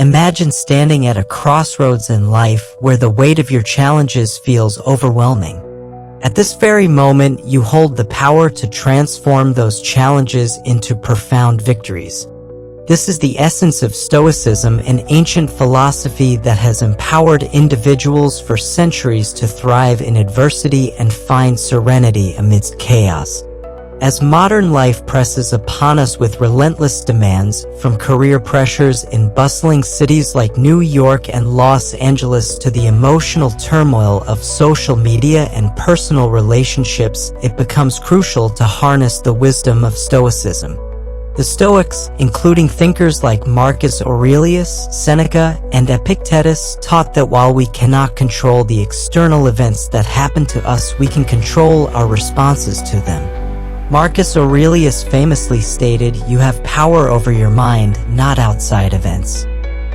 Imagine standing at a crossroads in life where the weight of your challenges feels overwhelming. At this very moment, you hold the power to transform those challenges into profound victories. This is the essence of Stoicism, an ancient philosophy that has empowered individuals for centuries to thrive in adversity and find serenity amidst chaos. As modern life presses upon us with relentless demands, from career pressures in bustling cities like New York and Los Angeles to the emotional turmoil of social media and personal relationships, it becomes crucial to harness the wisdom of Stoicism. The Stoics, including thinkers like Marcus Aurelius, Seneca, and Epictetus, taught that while we cannot control the external events that happen to us, we can control our responses to them. Marcus Aurelius famously stated, "You have power over your mind, not outside events.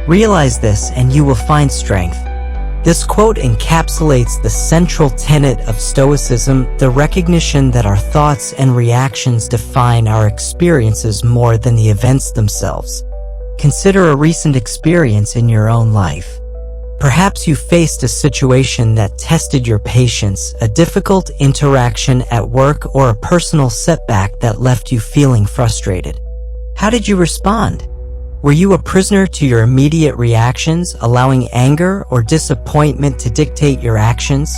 Realize this and you will find strength." This quote encapsulates the central tenet of Stoicism, the recognition that our thoughts and reactions define our experiences more than the events themselves. Consider a recent experience in your own life. Perhaps you faced a situation that tested your patience, a difficult interaction at work, or a personal setback that left you feeling frustrated. How did you respond? Were you a prisoner to your immediate reactions, allowing anger or disappointment to dictate your actions?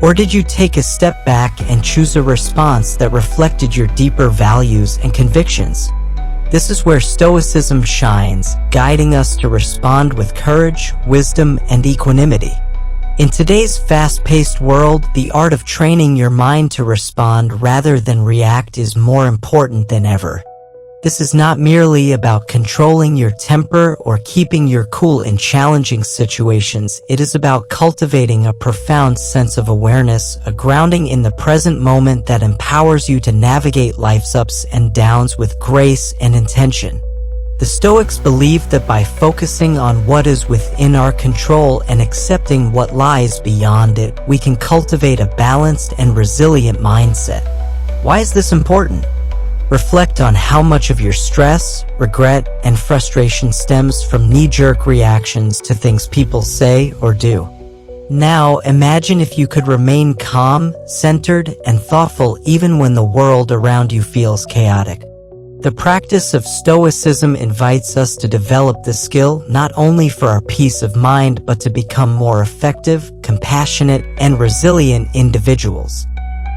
Or did you take a step back and choose a response that reflected your deeper values and convictions? This is where Stoicism shines, guiding us to respond with courage, wisdom, and equanimity. In today's fast-paced world, the art of training your mind to respond rather than react is more important than ever. This is not merely about controlling your temper or keeping your cool in challenging situations. It is about cultivating a profound sense of awareness, a grounding in the present moment that empowers you to navigate life's ups and downs with grace and intention. The Stoics believed that by focusing on what is within our control and accepting what lies beyond it, we can cultivate a balanced and resilient mindset. Why is this important? Reflect on how much of your stress, regret, and frustration stems from knee-jerk reactions to things people say or do. Now, imagine if you could remain calm, centered, and thoughtful even when the world around you feels chaotic. The practice of Stoicism invites us to develop this skill not only for our peace of mind but to become more effective, compassionate, and resilient individuals.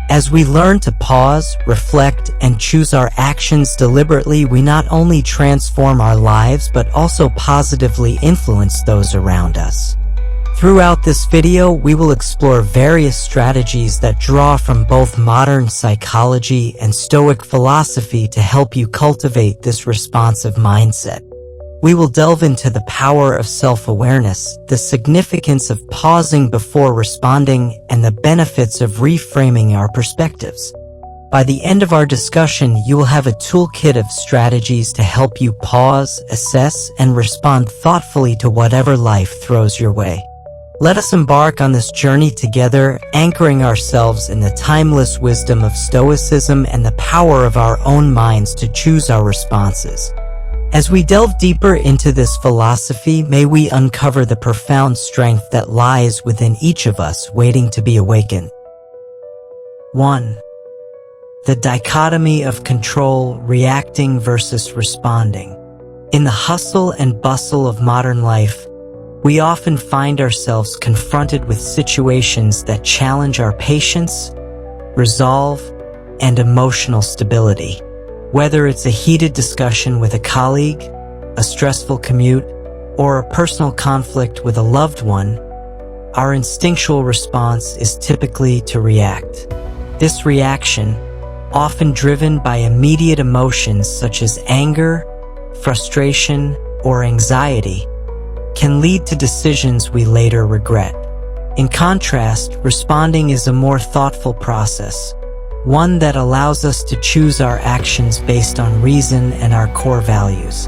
As we learn to pause, reflect, and choose our actions deliberately, we not only transform our lives but also positively influence those around us. Throughout this video, we will explore various strategies that draw from both modern psychology and Stoic philosophy to help you cultivate this responsive mindset. We will delve into the power of self-awareness, the significance of pausing before responding, and the benefits of reframing our perspectives. By the end of our discussion, you will have a toolkit of strategies to help you pause, assess, and respond thoughtfully to whatever life throws your way. Let us embark on this journey together, anchoring ourselves in the timeless wisdom of Stoicism and the power of our own minds to choose our responses. As we delve deeper into this philosophy, may we uncover the profound strength that lies within each of us waiting to be awakened. 1. The dichotomy of control, reacting versus responding. In the hustle and bustle of modern life, we often find ourselves confronted with situations that challenge our patience, resolve, and emotional stability. Whether it's a heated discussion with a colleague, a stressful commute, or a personal conflict with a loved one, our instinctual response is typically to react. This reaction, often driven by immediate emotions such as anger, frustration, or anxiety, can lead to decisions we later regret. In contrast, responding is a more thoughtful process, one that allows us to choose our actions based on reason and our core values.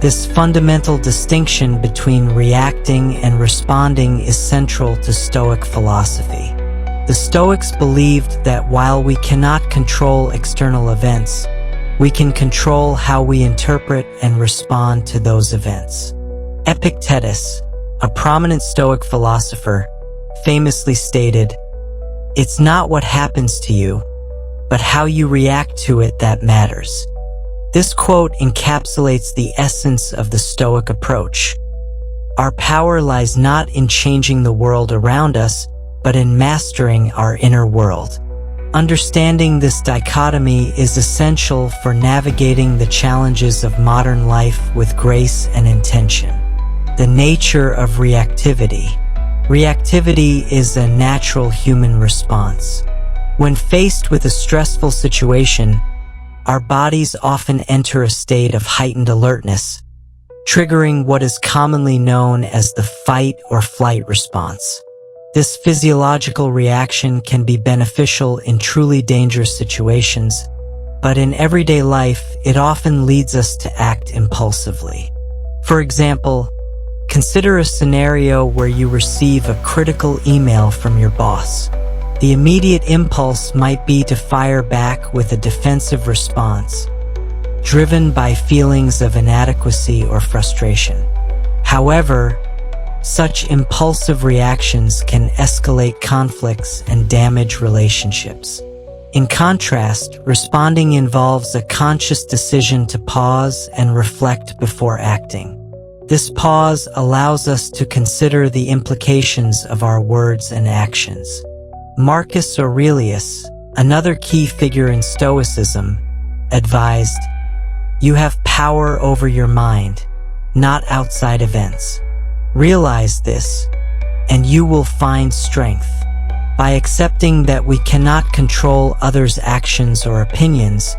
This fundamental distinction between reacting and responding is central to Stoic philosophy. The Stoics believed that while we cannot control external events, we can control how we interpret and respond to those events. Epictetus, a prominent Stoic philosopher, famously stated, "It's not what happens to you, but how you react to it that matters." This quote encapsulates the essence of the Stoic approach. Our power lies not in changing the world around us, but in mastering our inner world. Understanding this dichotomy is essential for navigating the challenges of modern life with grace and intention. The nature of reactivity. Reactivity is a natural human response. When faced with a stressful situation, our bodies often enter a state of heightened alertness, triggering what is commonly known as the fight or flight response. This physiological reaction can be beneficial in truly dangerous situations, but in everyday life, it often leads us to act impulsively. For example, consider a scenario where you receive a critical email from your boss. The immediate impulse might be to fire back with a defensive response, driven by feelings of inadequacy or frustration. However, such impulsive reactions can escalate conflicts and damage relationships. In contrast, responding involves a conscious decision to pause and reflect before acting. This pause allows us to consider the implications of our words and actions. Marcus Aurelius, another key figure in Stoicism, advised, "You have power over your mind, not outside events. Realize this, and you will find strength." By accepting that we cannot control others' actions or opinions,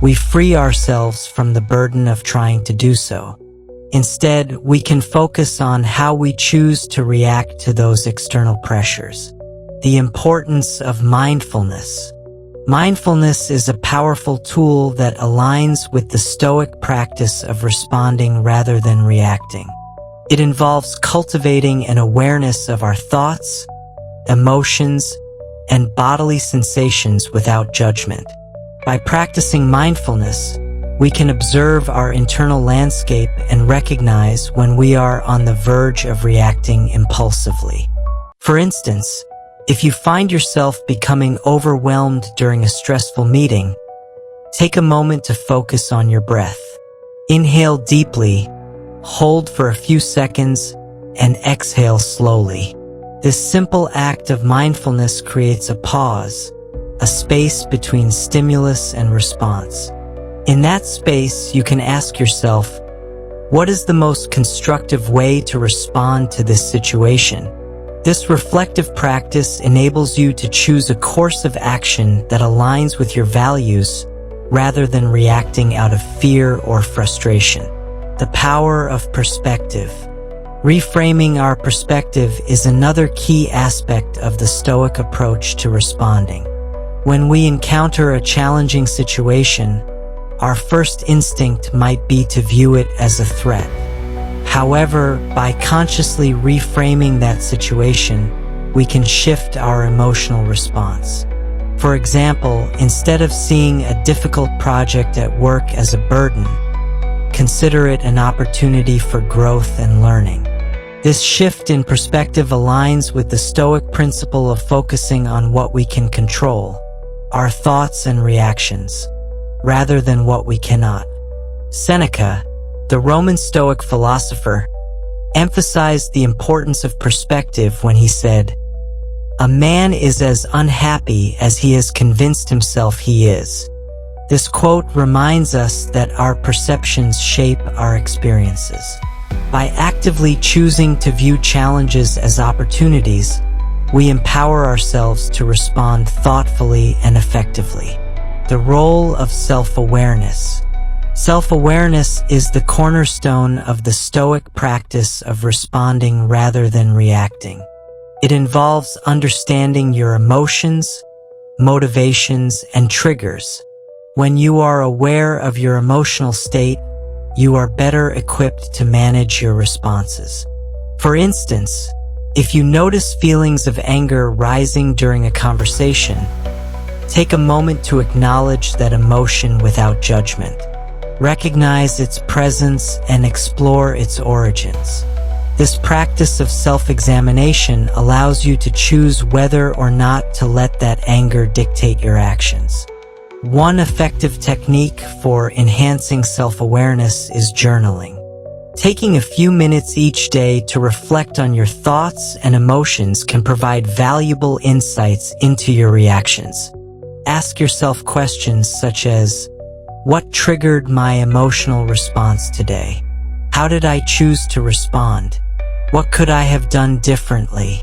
we free ourselves from the burden of trying to do so. Instead, we can focus on how we choose to react to those external pressures. The importance of mindfulness. Mindfulness is a powerful tool that aligns with the Stoic practice of responding rather than reacting. It involves cultivating an awareness of our thoughts, emotions, and bodily sensations without judgment. By practicing mindfulness, we can observe our internal landscape and recognize when we are on the verge of reacting impulsively. For instance, if you find yourself becoming overwhelmed during a stressful meeting, take a moment to focus on your breath. Inhale deeply, hold for a few seconds, and exhale slowly. This simple act of mindfulness creates a pause, a space between stimulus and response. In that space, you can ask yourself, what is the most constructive way to respond to this situation? This reflective practice enables you to choose a course of action that aligns with your values rather than reacting out of fear or frustration. The power of perspective. Reframing our perspective is another key aspect of the Stoic approach to responding. When we encounter a challenging situation, our first instinct might be to view it as a threat. However, by consciously reframing that situation, we can shift our emotional response. For example, instead of seeing a difficult project at work as a burden, consider it an opportunity for growth and learning. This shift in perspective aligns with the Stoic principle of focusing on what we can control, our thoughts and reactions, rather than what we cannot. Seneca, the Roman Stoic philosopher, emphasized the importance of perspective when he said, "A man is as unhappy as he has convinced himself he is." This quote reminds us that our perceptions shape our experiences. By actively choosing to view challenges as opportunities, we empower ourselves to respond thoughtfully and effectively. The role of self-awareness. Self-awareness is the cornerstone of the Stoic practice of responding rather than reacting. It involves understanding your emotions, motivations, and triggers. When you are aware of your emotional state, you are better equipped to manage your responses. For instance, if you notice feelings of anger rising during a conversation, take a moment to acknowledge that emotion without judgment. Recognize its presence and explore its origins. This practice of self-examination allows you to choose whether or not to let that anger dictate your actions. One effective technique for enhancing self-awareness is journaling. Taking a few minutes each day to reflect on your thoughts and emotions can provide valuable insights into your reactions. Ask yourself questions such as, what triggered my emotional response today? How did I choose to respond? What could I have done differently?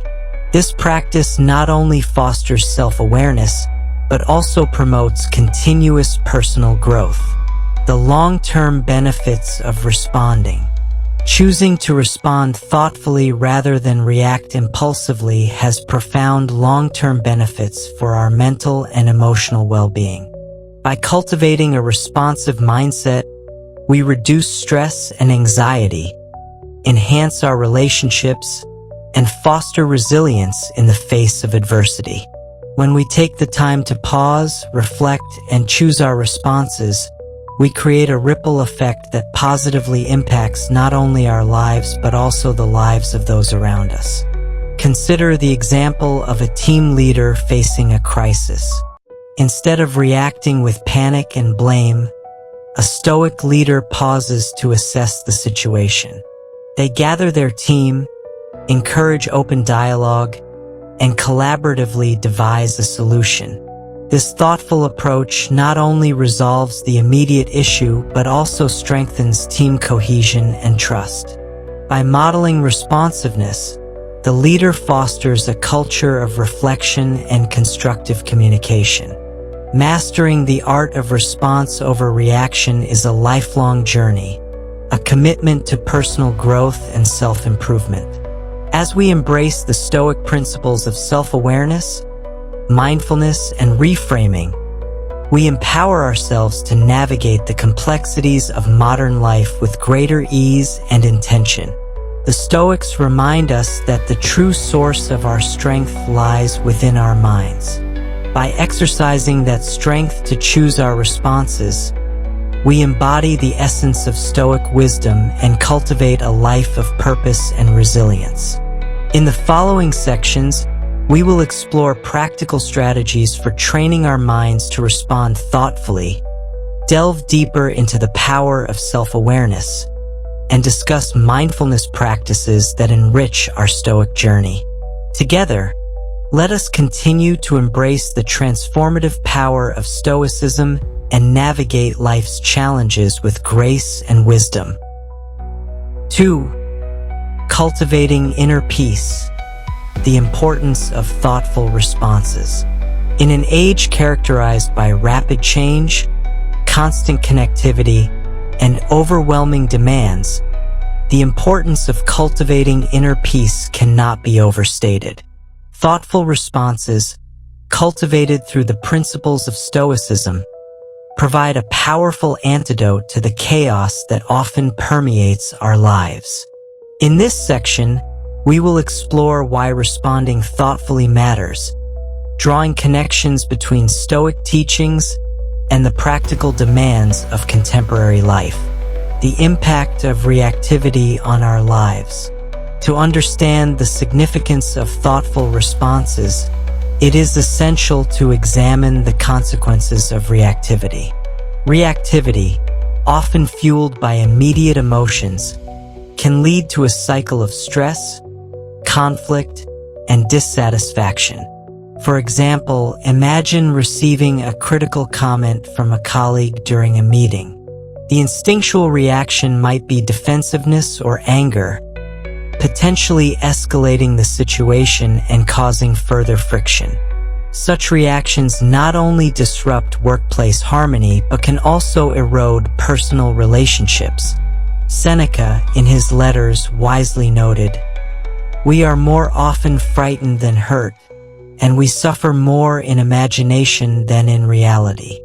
This practice not only fosters self-awareness, but also promotes continuous personal growth. The long-term benefits of responding. Choosing to respond thoughtfully rather than react impulsively has profound long-term benefits for our mental and emotional well-being. By cultivating a responsive mindset, we reduce stress and anxiety, enhance our relationships, and foster resilience in the face of adversity. When we take the time to pause, reflect, and choose our responses, we create a ripple effect that positively impacts not only our lives but also the lives of those around us. Consider the example of a team leader facing a crisis. Instead of reacting with panic and blame, a Stoic leader pauses to assess the situation. They gather their team, encourage open dialogue, and collaboratively devise a solution. This thoughtful approach not only resolves the immediate issue but also strengthens team cohesion and trust. By modeling responsiveness, the leader fosters a culture of reflection and constructive communication. Mastering the art of response over reaction is a lifelong journey, a commitment to personal growth and self-improvement. As we embrace the Stoic principles of self-awareness, mindfulness, and reframing, we empower ourselves to navigate the complexities of modern life with greater ease and intention. The Stoics remind us that the true source of our strength lies within our minds. By exercising that strength to choose our responses, we embody the essence of Stoic wisdom and cultivate a life of purpose and resilience. In the following sections, we will explore practical strategies for training our minds to respond thoughtfully, delve deeper into the power of self-awareness, and discuss mindfulness practices that enrich our Stoic journey. Together, let us continue to embrace the transformative power of Stoicism and navigate life's challenges with grace and wisdom. 2. Cultivating inner peace. The importance of thoughtful responses. In an age characterized by rapid change, constant connectivity, and overwhelming demands, the importance of cultivating inner peace cannot be overstated. Thoughtful responses, cultivated through the principles of Stoicism, provide a powerful antidote to the chaos that often permeates our lives. In this section, we will explore why responding thoughtfully matters, drawing connections between Stoic teachings and the practical demands of contemporary life. The impact of reactivity on our lives. To understand the significance of thoughtful responses, it is essential to examine the consequences of reactivity. Reactivity, often fueled by immediate emotions, can lead to a cycle of stress, conflict, and dissatisfaction. For example, imagine receiving a critical comment from a colleague during a meeting. The instinctual reaction might be defensiveness or anger, potentially escalating the situation and causing further friction. Such reactions not only disrupt workplace harmony but can also erode personal relationships. Seneca, in his letters, wisely noted, "We are more often frightened than hurt, and we suffer more in imagination than in reality."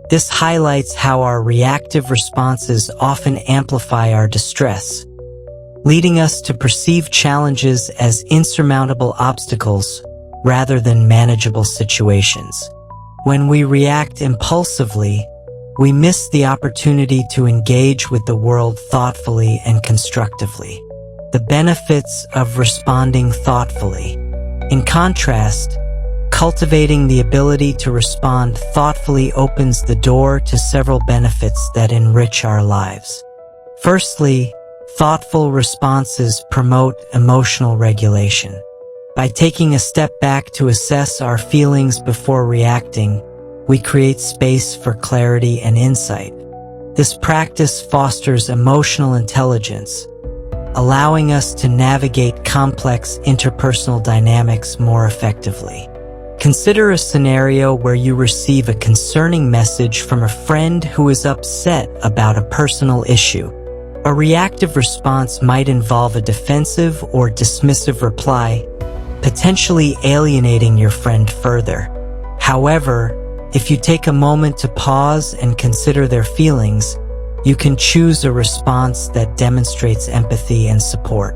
This highlights how our reactive responses often amplify our distress, leading us to perceive challenges as insurmountable obstacles rather than manageable situations. When we react impulsively, we miss the opportunity to engage with the world thoughtfully and constructively. The benefits of responding thoughtfully. In contrast, cultivating the ability to respond thoughtfully opens the door to several benefits that enrich our lives. Firstly, thoughtful responses promote emotional regulation. By taking a step back to assess our feelings before reacting, we create space for clarity and insight. This practice fosters emotional intelligence, allowing us to navigate complex interpersonal dynamics more effectively. Consider a scenario where you receive a concerning message from a friend who is upset about a personal issue. A reactive response might involve a defensive or dismissive reply, potentially alienating your friend further. However, if you take a moment to pause and consider their feelings, you can choose a response that demonstrates empathy and support.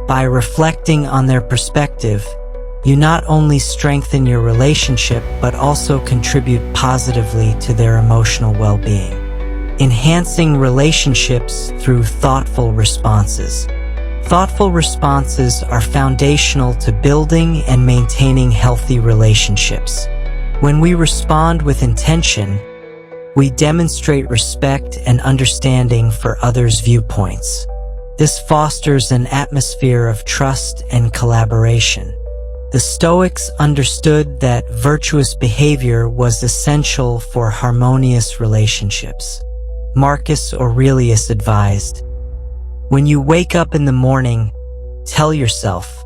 By reflecting on their perspective, you not only strengthen your relationship but also contribute positively to their emotional well-being. Enhancing relationships through thoughtful responses. Thoughtful responses are foundational to building and maintaining healthy relationships. When we respond with intention, we demonstrate respect and understanding for others' viewpoints. This fosters an atmosphere of trust and collaboration. The Stoics understood that virtuous behavior was essential for harmonious relationships. Marcus Aurelius advised, "When you wake up in the morning, tell yourself,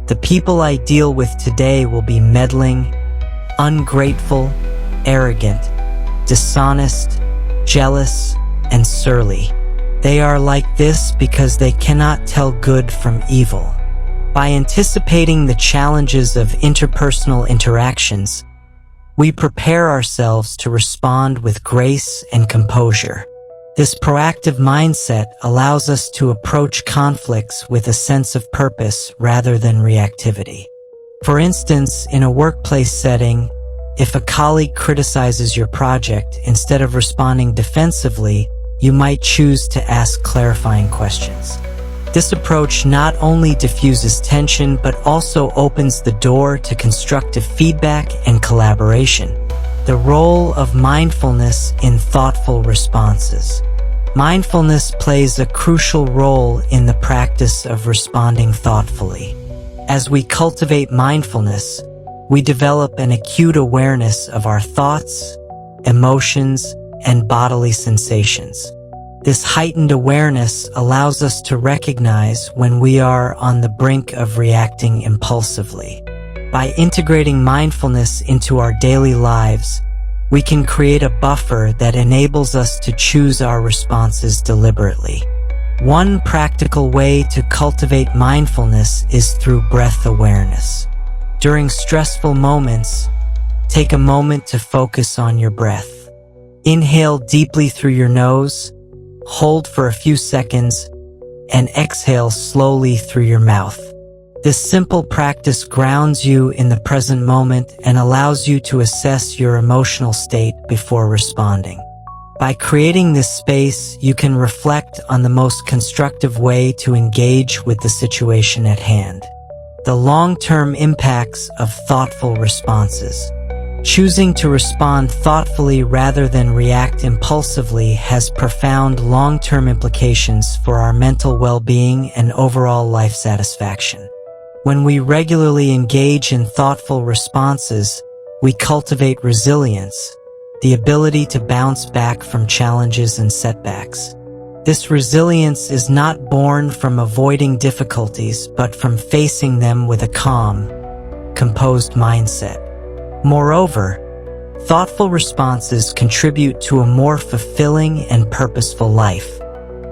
the people I deal with today will be meddling, ungrateful, arrogant, dishonest, jealous, and surly. They are like this because they cannot tell good from evil." By anticipating the challenges of interpersonal interactions, we prepare ourselves to respond with grace and composure. This proactive mindset allows us to approach conflicts with a sense of purpose rather than reactivity. For instance, in a workplace setting, if a colleague criticizes your project, instead of responding defensively, you might choose to ask clarifying questions. This approach not only diffuses tension but also opens the door to constructive feedback and collaboration. The role of mindfulness in thoughtful responses. Mindfulness plays a crucial role in the practice of responding thoughtfully. As we cultivate mindfulness, we develop an acute awareness of our thoughts, emotions, and bodily sensations. This heightened awareness allows us to recognize when we are on the brink of reacting impulsively. By integrating mindfulness into our daily lives, we can create a buffer that enables us to choose our responses deliberately. One practical way to cultivate mindfulness is through breath awareness. During stressful moments, take a moment to focus on your breath. Inhale deeply through your nose, hold for a few seconds, and exhale slowly through your mouth. This simple practice grounds you in the present moment and allows you to assess your emotional state before responding. By creating this space, you can reflect on the most constructive way to engage with the situation at hand. The long-term impacts of thoughtful responses. Choosing to respond thoughtfully rather than react impulsively has profound long-term implications for our mental well-being and overall life satisfaction. When we regularly engage in thoughtful responses, we cultivate resilience, the ability to bounce back from challenges and setbacks. This resilience is not born from avoiding difficulties, but from facing them with a calm, composed mindset. Moreover, thoughtful responses contribute to a more fulfilling and purposeful life.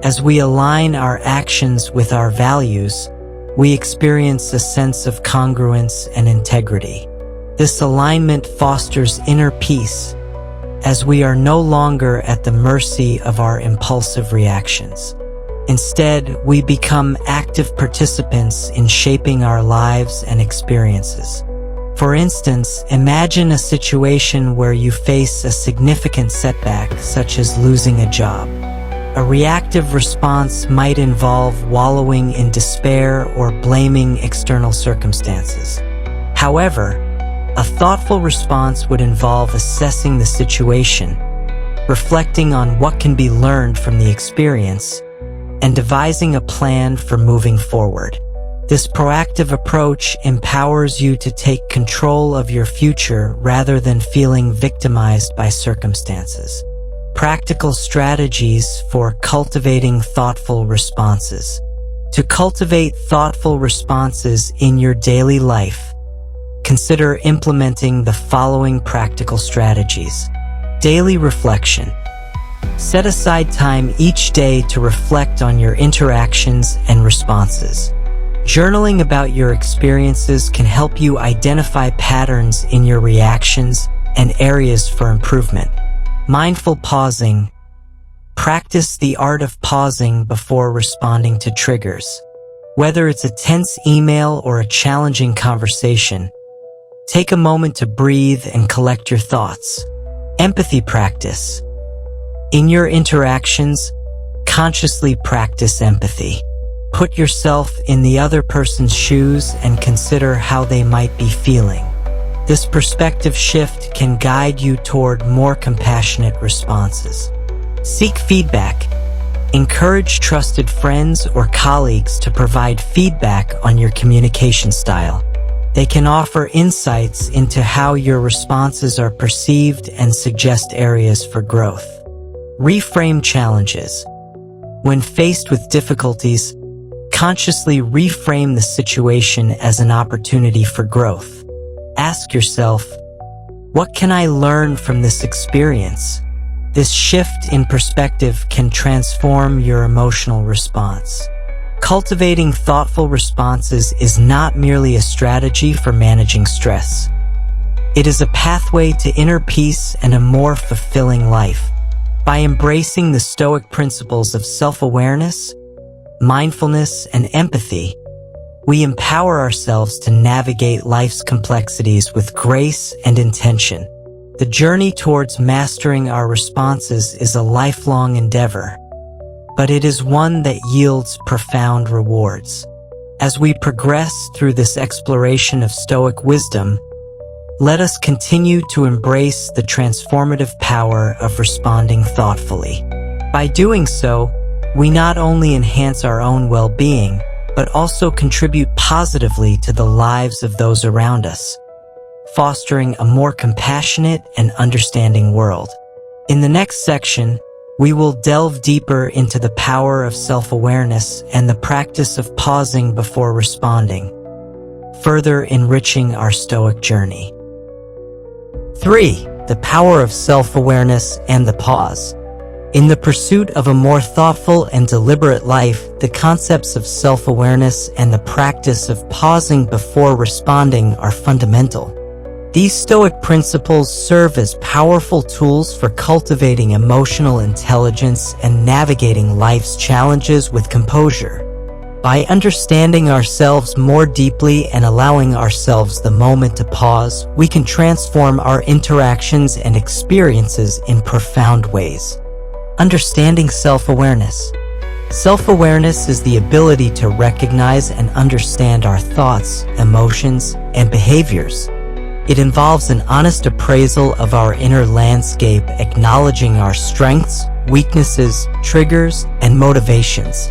As we align our actions with our values, we experience a sense of congruence and integrity. This alignment fosters inner peace, as we are no longer at the mercy of our impulsive reactions. Instead, we become active participants in shaping our lives and experiences. For instance, imagine a situation where you face a significant setback, such as losing a job. A reactive response might involve wallowing in despair or blaming external circumstances. However, a thoughtful response would involve assessing the situation, reflecting on what can be learned from the experience, and devising a plan for moving forward. This proactive approach empowers you to take control of your future rather than feeling victimized by circumstances. Practical strategies for cultivating thoughtful responses. To cultivate thoughtful responses in your daily life, consider implementing the following practical strategies. Daily reflection. Set aside time each day to reflect on your interactions and responses. Journaling about your experiences can help you identify patterns in your reactions and areas for improvement. Mindful pausing. Practice the art of pausing before responding to triggers. Whether it's a tense email or a challenging conversation, take a moment to breathe and collect your thoughts. Empathy practice. In your interactions, consciously practice empathy. Put yourself in the other person's shoes and consider how they might be feeling. This perspective shift can guide you toward more compassionate responses. Seek feedback. Encourage trusted friends or colleagues to provide feedback on your communication style. They can offer insights into how your responses are perceived and suggest areas for growth. Reframe challenges. When faced with difficulties, consciously reframe the situation as an opportunity for growth. Ask yourself, what can I learn from this experience? This shift in perspective can transform your emotional response. Cultivating thoughtful responses is not merely a strategy for managing stress. It is a pathway to inner peace and a more fulfilling life. By embracing the Stoic principles of self-awareness, mindfulness, and empathy, we empower ourselves to navigate life's complexities with grace and intention. The journey towards mastering our responses is a lifelong endeavor, but it is one that yields profound rewards. As we progress through this exploration of Stoic wisdom, let us continue to embrace the transformative power of responding thoughtfully. By doing so, we not only enhance our own well-being, but also contribute positively to the lives of those around us, fostering a more compassionate and understanding world. In the next section, we will delve deeper into the power of self-awareness and the practice of pausing before responding, further enriching our Stoic journey. 3. The power of self-awareness and the pause. In the pursuit of a more thoughtful and deliberate life, the concepts of self-awareness and the practice of pausing before responding are fundamental. These Stoic principles serve as powerful tools for cultivating emotional intelligence and navigating life's challenges with composure. By understanding ourselves more deeply and allowing ourselves the moment to pause, we can transform our interactions and experiences in profound ways. Understanding self-awareness. Self-awareness is the ability to recognize and understand our thoughts, emotions, and behaviors. It involves an honest appraisal of our inner landscape, acknowledging our strengths, weaknesses, triggers, and motivations.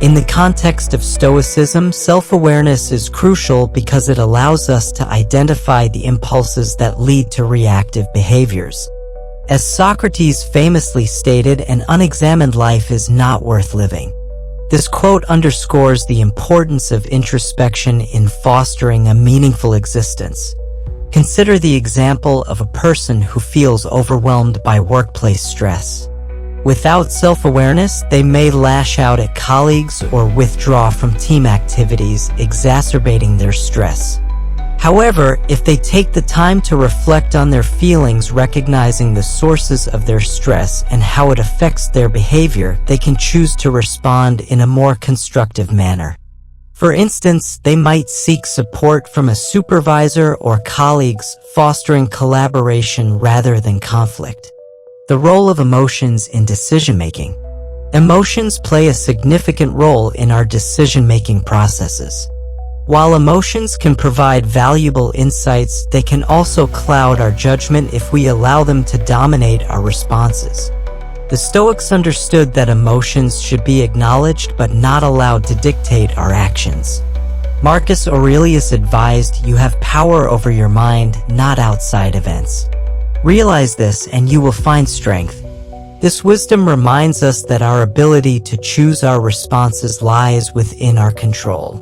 In the context of Stoicism, self-awareness is crucial because it allows us to identify the impulses that lead to reactive behaviors. As Socrates famously stated, an unexamined life is not worth living. This quote underscores the importance of introspection in fostering a meaningful existence. Consider the example of a person who feels overwhelmed by workplace stress. Without self-awareness, they may lash out at colleagues or withdraw from team activities, exacerbating their stress. However, if they take the time to reflect on their feelings, recognizing the sources of their stress and how it affects their behavior, they can choose to respond in a more constructive manner. For instance, they might seek support from a supervisor or colleagues, fostering collaboration rather than conflict. The role of emotions in decision-making. Emotions play a significant role in our decision-making processes. While emotions can provide valuable insights, they can also cloud our judgment if we allow them to dominate our responses. The Stoics understood that emotions should be acknowledged but not allowed to dictate our actions. Marcus Aurelius advised, "You have power over your mind, not outside events. Realize this and you will find strength." This wisdom reminds us that our ability to choose our responses lies within our control.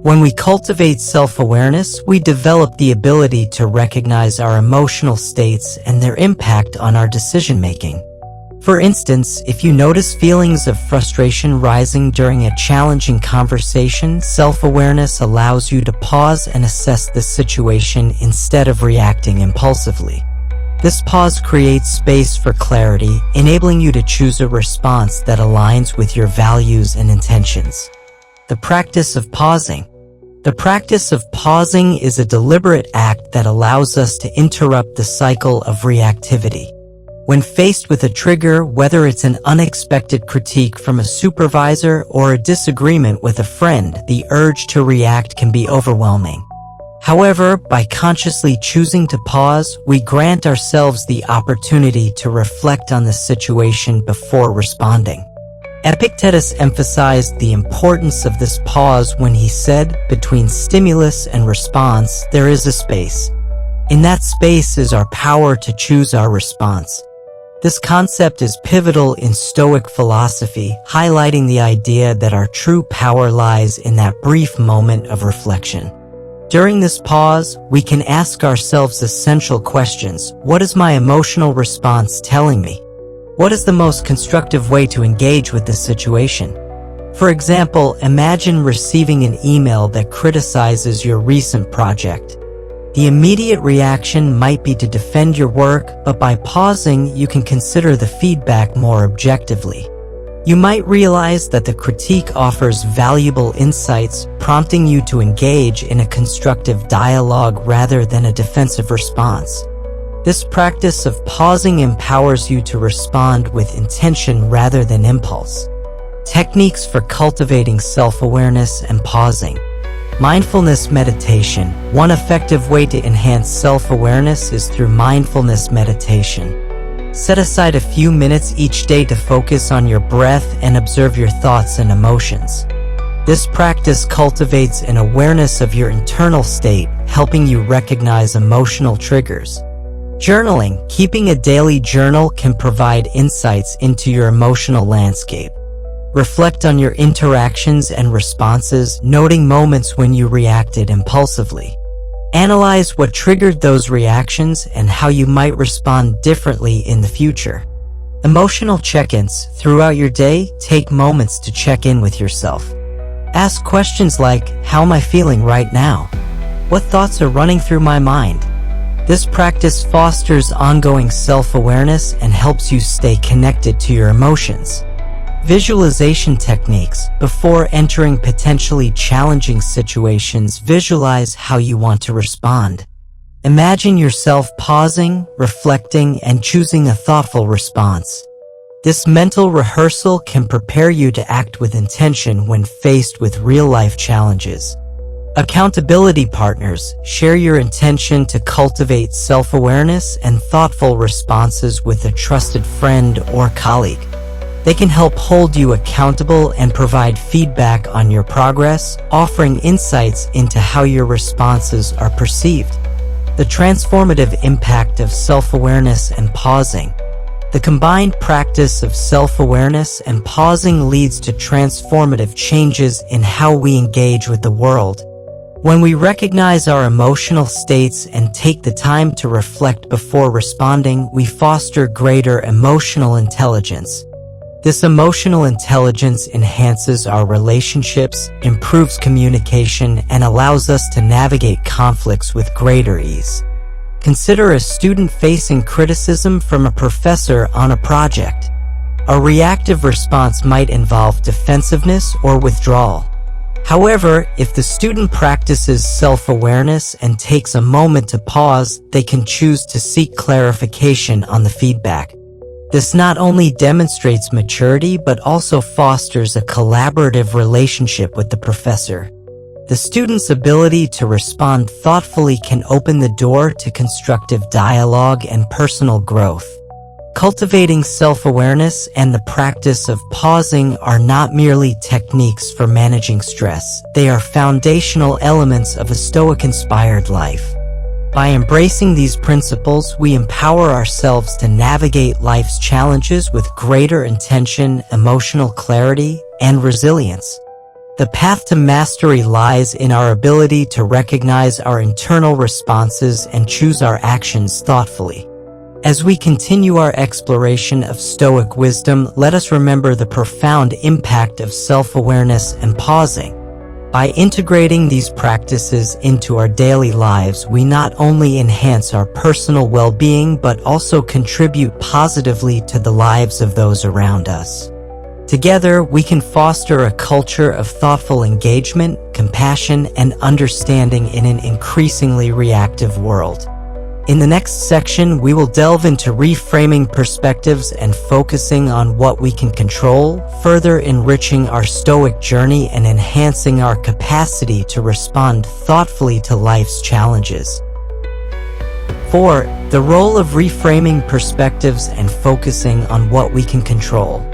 When we cultivate self-awareness, we develop the ability to recognize our emotional states and their impact on our decision-making. For instance, if you notice feelings of frustration rising during a challenging conversation, self-awareness allows you to pause and assess the situation instead of reacting impulsively. This pause creates space for clarity, enabling you to choose a response that aligns with your values and intentions. The practice of pausing. The practice of pausing is a deliberate act that allows us to interrupt the cycle of reactivity. When faced with a trigger, whether it's an unexpected critique from a supervisor or a disagreement with a friend, the urge to react can be overwhelming. However, by consciously choosing to pause, we grant ourselves the opportunity to reflect on the situation before responding. Epictetus emphasized the importance of this pause when he said, "Between stimulus and response, there is a space. In that space is our power to choose our response." This concept is pivotal in Stoic philosophy, highlighting the idea that our true power lies in that brief moment of reflection. During this pause, we can ask ourselves essential questions. What is my emotional response telling me? What is the most constructive way to engage with this situation? For example, imagine receiving an email that criticizes your recent project. The immediate reaction might be to defend your work, but by pausing, you can consider the feedback more objectively. You might realize that the critique offers valuable insights, prompting you to engage in a constructive dialogue rather than a defensive response. This practice of pausing empowers you to respond with intention rather than impulse. Techniques for cultivating self-awareness and pausing. Mindfulness meditation. One effective way to enhance self-awareness is through mindfulness meditation. Set aside a few minutes each day to focus on your breath and observe your thoughts and emotions. This practice cultivates an awareness of your internal state, helping you recognize emotional triggers. Journaling. Keeping a daily journal can provide insights into your emotional landscape. Reflect on your interactions and responses, noting moments when you reacted impulsively. Analyze what triggered those reactions and how you might respond differently in the future. Emotional check-ins. Throughout your day, take moments to check in with yourself. Ask questions like, how am I feeling right now? What thoughts are running through my mind? This practice fosters ongoing self-awareness and helps you stay connected to your emotions. Visualization techniques. Before entering potentially challenging situations, visualize how you want to respond. Imagine yourself pausing, reflecting, and choosing a thoughtful response. This mental rehearsal can prepare you to act with intention when faced with real-life challenges. Accountability partners. Share your intention to cultivate self-awareness and thoughtful responses with a trusted friend or colleague. They can help hold you accountable and provide feedback on your progress, offering insights into how your responses are perceived. The transformative impact of self-awareness and pausing. The combined practice of self-awareness and pausing leads to transformative changes in how we engage with the world. When we recognize our emotional states and take the time to reflect before responding, we foster greater emotional intelligence. This emotional intelligence enhances our relationships, improves communication, and allows us to navigate conflicts with greater ease. Consider a student facing criticism from a professor on a project. A reactive response might involve defensive or withdrawal. However, if the student practices self-awareness and takes a moment to pause, they can choose to seek clarification on the feedback. This not only demonstrates maturity but also fosters a collaborative relationship with the professor. The student's ability to respond thoughtfully can open the door to constructive dialogue and personal growth. Cultivating self-awareness and the practice of pausing are not merely techniques for managing stress, they are foundational elements of a Stoic-inspired life. By embracing these principles, we empower ourselves to navigate life's challenges with greater intention, emotional clarity, and resilience. The path to mastery lies in our ability to recognize our internal responses and choose our actions thoughtfully. As we continue our exploration of Stoic wisdom, let us remember the profound impact of self-awareness and pausing. By integrating these practices into our daily lives, we not only enhance our personal well-being but also contribute positively to the lives of those around us. Together, we can foster a culture of thoughtful engagement, compassion, and understanding in an increasingly reactive world. In the next section, we will delve into reframing perspectives and focusing on what we can control, further enriching our Stoic journey and enhancing our capacity to respond thoughtfully to life's challenges. 4. The role of reframing perspectives and focusing on what we can control.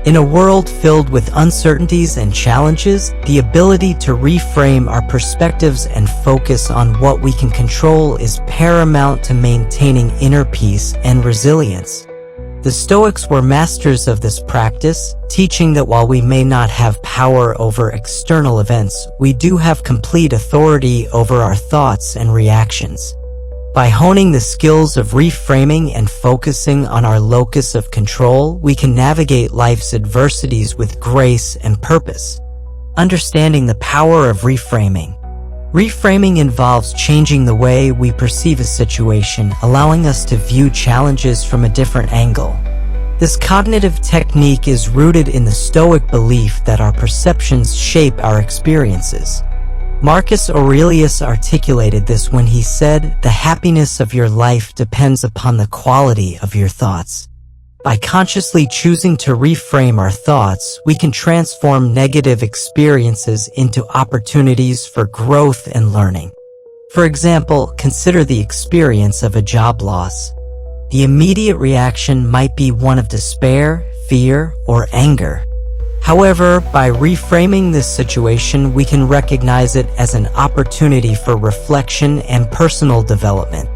In a world filled with uncertainties and challenges, the ability to reframe our perspectives and focus on what we can control is paramount to maintaining inner peace and resilience. The Stoics were masters of this practice, teaching that while we may not have power over external events, we do have complete authority over our thoughts and reactions. By honing the skills of reframing and focusing on our locus of control, we can navigate life's adversities with grace and purpose. Understanding the power of reframing. Reframing involves changing the way we perceive a situation, allowing us to view challenges from a different angle. This cognitive technique is rooted in the Stoic belief that our perceptions shape our experiences. Marcus Aurelius articulated this when he said, "The happiness of your life depends upon the quality of your thoughts." By consciously choosing to reframe our thoughts, we can transform negative experiences into opportunities for growth and learning. For example, consider the experience of a job loss. The immediate reaction might be one of despair, fear, or anger. However, by reframing this situation, we can recognize it as an opportunity for reflection and personal development.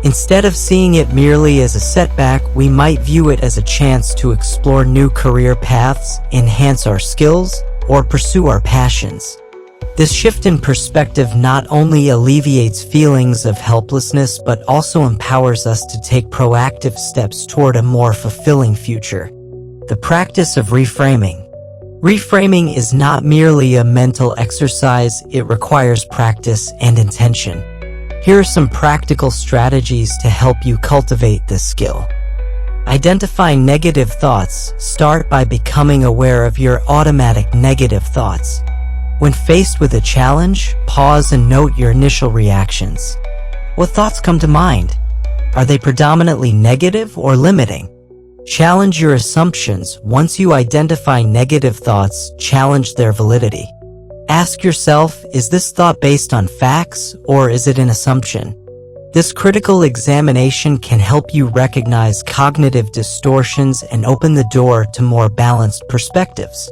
Instead of seeing it merely as a setback, we might view it as a chance to explore new career paths, enhance our skills, or pursue our passions. This shift in perspective not only alleviates feelings of helplessness but also empowers us to take proactive steps toward a more fulfilling future. The practice of reframing. Reframing is not merely a mental exercise, it requires practice and intention. Here are some practical strategies to help you cultivate this skill. Identifying negative thoughts. Start by becoming aware of your automatic negative thoughts. When faced with a challenge, pause and note your initial reactions. What thoughts come to mind? Are they predominantly negative or limiting? Challenge your assumptions. Once you identify negative thoughts, challenge their validity. Ask yourself, is this thought based on facts, or is it an assumption? This critical examination can help you recognize cognitive distortions and open the door to more balanced perspectives.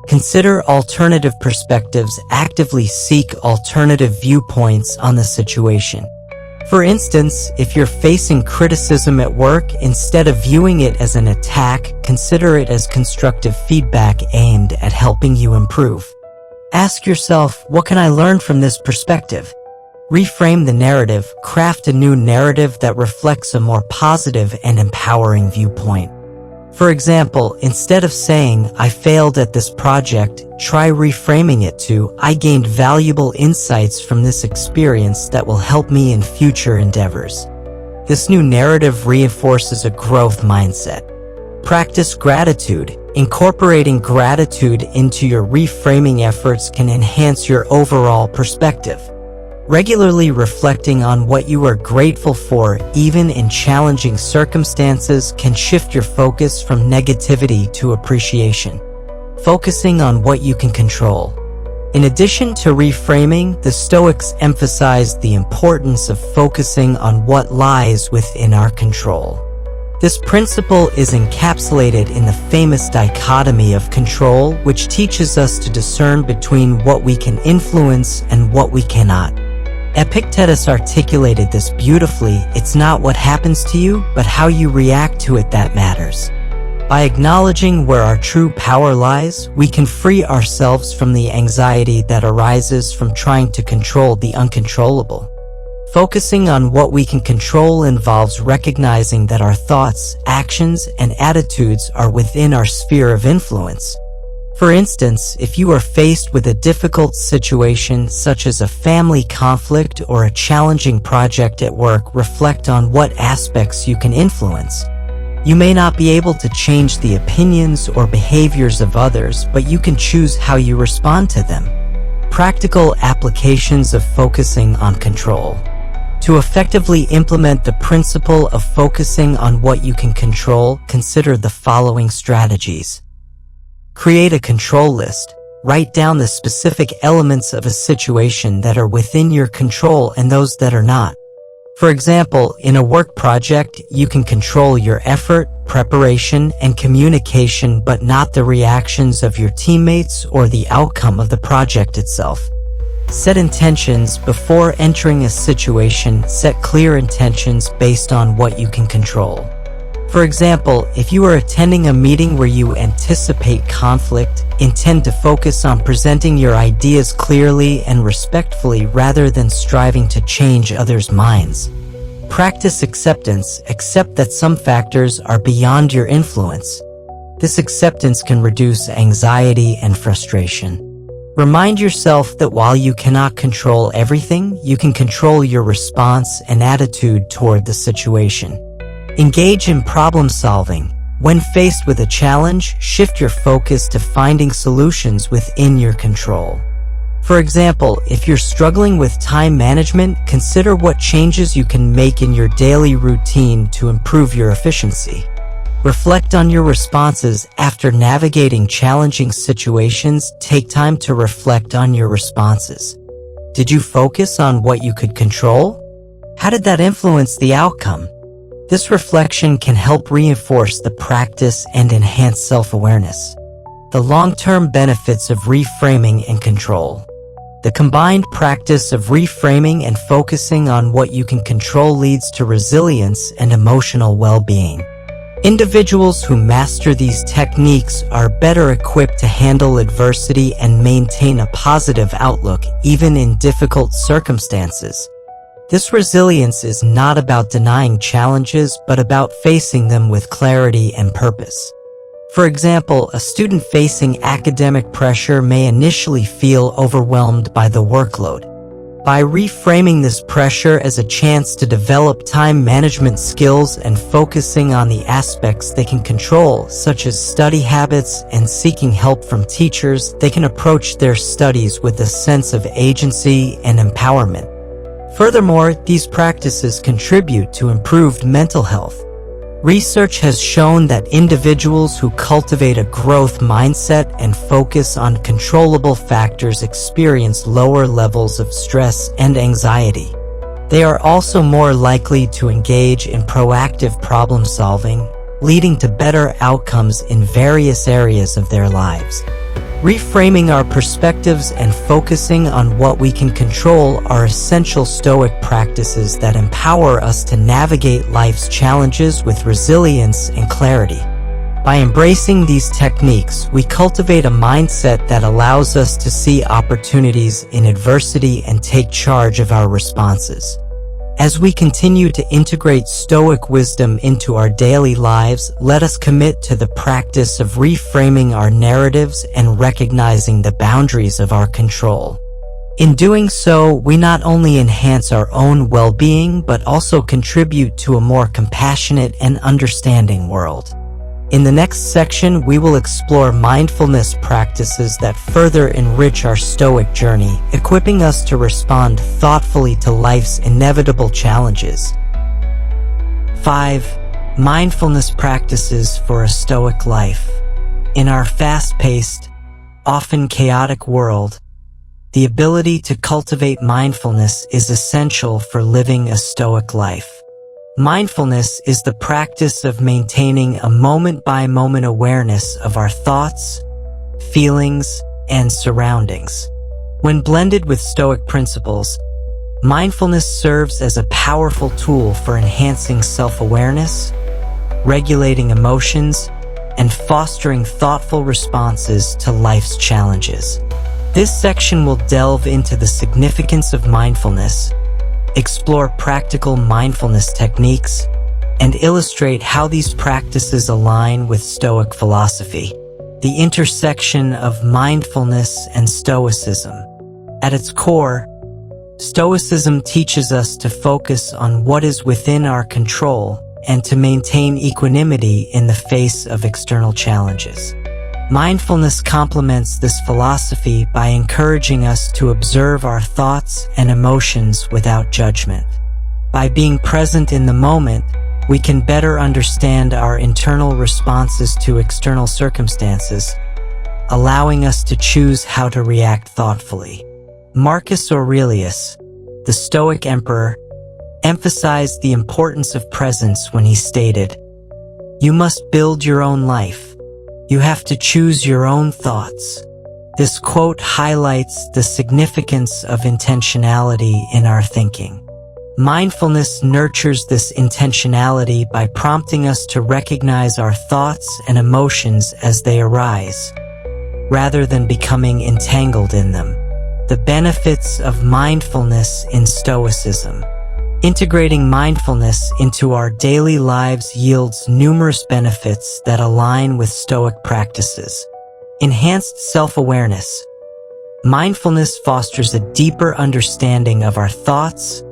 Consider alternative perspectives. Actively seek alternative viewpoints on the situation. For instance, if you're facing criticism at work, instead of viewing it as an attack, consider it as constructive feedback aimed at helping you improve. Ask yourself, what can I learn from this perspective? Reframe the narrative. Craft a new narrative that reflects a more positive and empowering viewpoint. For example, instead of saying, "I failed at this project," try reframing it to, "I gained valuable insights from this experience that will help me in future endeavors." This new narrative reinforces a growth mindset. Practice gratitude. Incorporating gratitude into your reframing efforts can enhance your overall perspective. Regularly reflecting on what you are grateful for, even in challenging circumstances, can shift your focus from negativity to appreciation. Focusing on what you can control. In addition to reframing, the Stoics emphasized the importance of focusing on what lies within our control. This principle is encapsulated in the famous dichotomy of control, which teaches us to discern between what we can influence and what we cannot. Epictetus articulated this beautifully: it's not what happens to you, but how you react to it that matters. By acknowledging where our true power lies, we can free ourselves from the anxiety that arises from trying to control the uncontrollable. Focusing on what we can control involves recognizing that our thoughts, actions, and attitudes are within our sphere of influence. For instance, if you are faced with a difficult situation such as a family conflict or a challenging project at work, reflect on what aspects you can influence. You may not be able to change the opinions or behaviors of others, but you can choose how you respond to them. Practical applications of focusing on control. To effectively implement the principle of focusing on what you can control, consider the following strategies. Create a control list. Write down the specific elements of a situation that are within your control and those that are not. For example, in a work project, you can control your effort, preparation, and communication, but not the reactions of your teammates or the outcome of the project itself. Set intentions before entering a situation. Set clear intentions based on what you can control. For example, if you are attending a meeting where you anticipate conflict, intend to focus on presenting your ideas clearly and respectfully rather than striving to change others' minds. Practice acceptance. Accept that some factors are beyond your influence. This acceptance can reduce anxiety and frustration. Remind yourself that while you cannot control everything, you can control your response and attitude toward the situation. Engage in problem solving. When faced with a challenge, shift your focus to finding solutions within your control. For example, if you're struggling with time management, consider what changes you can make in your daily routine to improve your efficiency. Reflect on your responses. After navigating challenging situations, take time to reflect on your responses. Did you focus on what you could control? How did that influence the outcome? This reflection can help reinforce the practice and enhance self-awareness. The long-term benefits of reframing and control. The combined practice of reframing and focusing on what you can control leads to resilience and emotional well-being. Individuals who master these techniques are better equipped to handle adversity and maintain a positive outlook even in difficult circumstances. This resilience is not about denying challenges, but about facing them with clarity and purpose. For example, a student facing academic pressure may initially feel overwhelmed by the workload. By reframing this pressure as a chance to develop time management skills and focusing on the aspects they can control, such as study habits and seeking help from teachers, they can approach their studies with a sense of agency and empowerment. Furthermore, these practices contribute to improved mental health. Research has shown that individuals who cultivate a growth mindset and focus on controllable factors experience lower levels of stress and anxiety. They are also more likely to engage in proactive problem solving, leading to better outcomes in various areas of their lives. Reframing our perspectives and focusing on what we can control are essential Stoic practices that empower us to navigate life's challenges with resilience and clarity. By embracing these techniques, we cultivate a mindset that allows us to see opportunities in adversity and take charge of our responses. As we continue to integrate Stoic wisdom into our daily lives, let us commit to the practice of reframing our narratives and recognizing the boundaries of our control. In doing so, we not only enhance our own well-being but also contribute to a more compassionate and understanding world. In the next section, we will explore mindfulness practices that further enrich our Stoic journey, equipping us to respond thoughtfully to life's inevitable challenges. 5. Mindfulness practices for a Stoic life. In our fast-paced, often chaotic world, the ability to cultivate mindfulness is essential for living a Stoic life. Mindfulness is the practice of maintaining a moment-by-moment awareness of our thoughts, feelings, and surroundings. When blended with Stoic principles, mindfulness serves as a powerful tool for enhancing self-awareness, regulating emotions, and fostering thoughtful responses to life's challenges. This section will delve into the significance of mindfulness, explore practical mindfulness techniques, and illustrate how these practices align with Stoic philosophy. The intersection of mindfulness and Stoicism. At its core, Stoicism teaches us to focus on what is within our control and to maintain equanimity in the face of external challenges. Mindfulness complements this philosophy by encouraging us to observe our thoughts and emotions without judgment. By being present in the moment, we can better understand our internal responses to external circumstances, allowing us to choose how to react thoughtfully. Marcus Aurelius, the Stoic emperor, emphasized the importance of presence when he stated, "You must build your own life. You have to choose your own thoughts." This quote highlights the significance of intentionality in our thinking. Mindfulness nurtures this intentionality by prompting us to recognize our thoughts and emotions as they arise, rather than becoming entangled in them. The benefits of mindfulness in Stoicism. Integrating mindfulness into our daily lives yields numerous benefits that align with Stoic practices. Enhanced self-awareness. Mindfulness fosters a deeper understanding of our thoughts,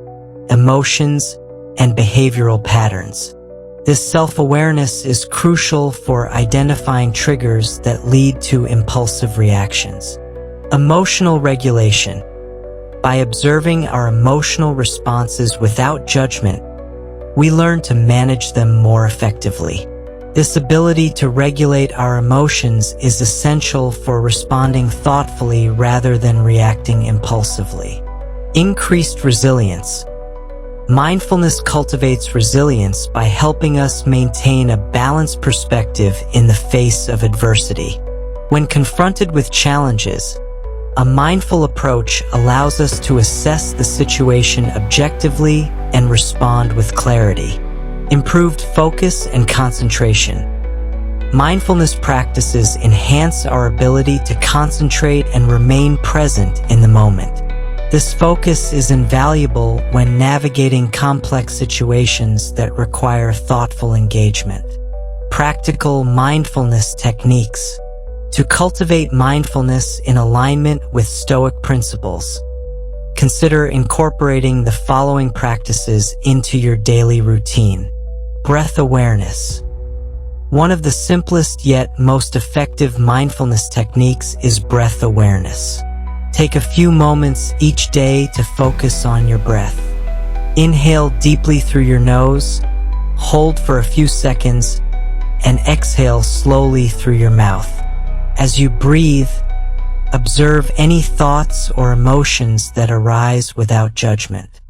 emotions, and behavioral patterns. This self-awareness is crucial for identifying triggers that lead to impulsive reactions. Emotional regulation. By observing our emotional responses without judgment, we learn to manage them more effectively. This ability to regulate our emotions is essential for responding thoughtfully rather than reacting impulsively. Increased resilience. Mindfulness cultivates resilience by helping us maintain a balanced perspective in the face of adversity. When confronted with challenges, a mindful approach allows us to assess the situation objectively and respond with clarity. Improved focus and concentration. Mindfulness practices enhance our ability to concentrate and remain present in the moment. This focus is invaluable when navigating complex situations that require thoughtful engagement. Practical mindfulness techniques. To cultivate mindfulness in alignment with Stoic principles, consider incorporating the following practices into your daily routine. Breath awareness. One of the simplest yet most effective mindfulness techniques is breath awareness. Take a few moments each day to focus on your breath. Inhale deeply through your nose, hold for a few seconds, and exhale slowly through your mouth. As you breathe, observe any thoughts or emotions that arise without judgment.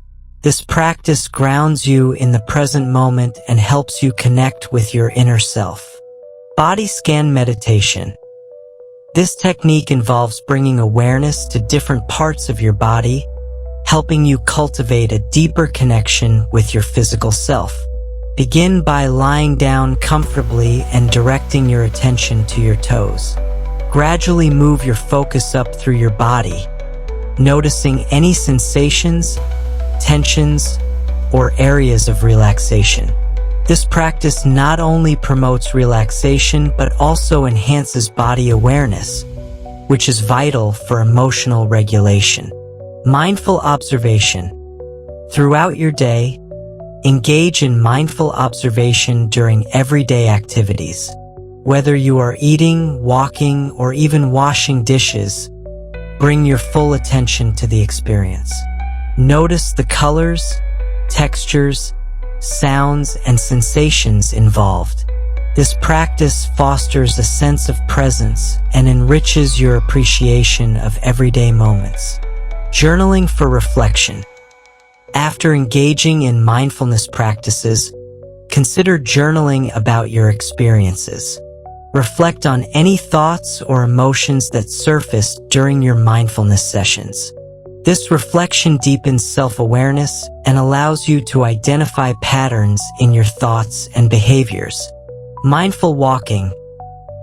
This practice grounds you in the present moment and helps you connect with your inner self. Body scan meditation. This technique involves bringing awareness to different parts of your body, helping you cultivate a deeper connection with your physical self. Begin by lying down comfortably and directing your attention to your toes. Gradually move your focus up through your body, noticing any sensations, tensions, or areas of relaxation. This practice not only promotes relaxation but also enhances body awareness, which is vital for emotional regulation. Mindful observation. Throughout your day, engage in mindful observation during everyday activities. Whether you are eating, walking, or even washing dishes, bring your full attention to the experience. Notice the colors, textures, sounds, and sensations involved. This practice fosters a sense of presence and enriches your appreciation of everyday moments. Journaling for reflection. After engaging in mindfulness practices, consider journaling about your experiences. Reflect on any thoughts or emotions that surfaced during your mindfulness sessions. This reflection deepens self-awareness and allows you to identify patterns in your thoughts and behaviors. Mindful walking.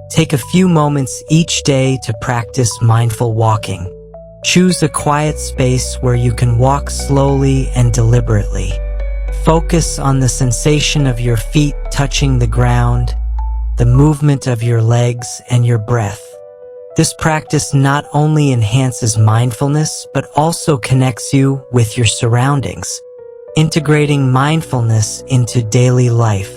Take a few moments each day to practice mindful walking. Choose a quiet space where you can walk slowly and deliberately. Focus on the sensation of your feet touching the ground, the movement of your legs, and your breath. This practice not only enhances mindfulness, but also connects you with your surroundings, integrating mindfulness into daily life.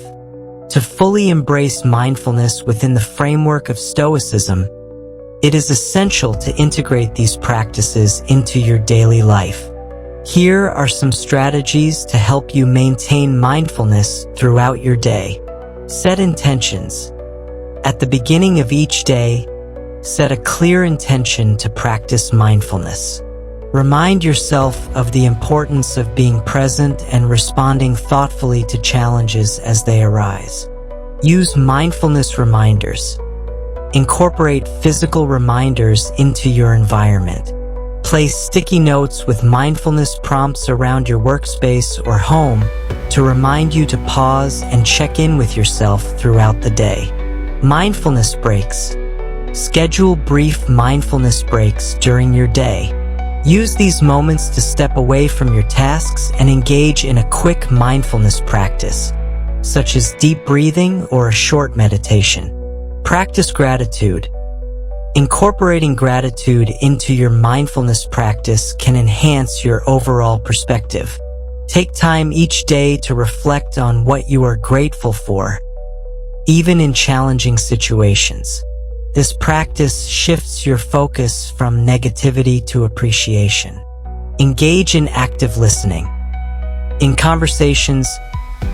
To fully embrace mindfulness within the framework of Stoicism, it is essential to integrate these practices into your daily life. Here are some strategies to help you maintain mindfulness throughout your day. Set intentions. At the beginning of each day, set a clear intention to practice mindfulness. Remind yourself of the importance of being present and responding thoughtfully to challenges as they arise. Use mindfulness reminders. Incorporate physical reminders into your environment. Place sticky notes with mindfulness prompts around your workspace or home to remind you to pause and check in with yourself throughout the day. Mindfulness breaks. Schedule brief mindfulness breaks during your day. Use these moments to step away from your tasks and engage in a quick mindfulness practice, such as deep breathing or a short meditation. Practice gratitude. Incorporating gratitude into your mindfulness practice can enhance your overall perspective. Take time each day to reflect on what you are grateful for, even in challenging situations. This practice shifts your focus from negativity to appreciation. Engage in active listening. In conversations,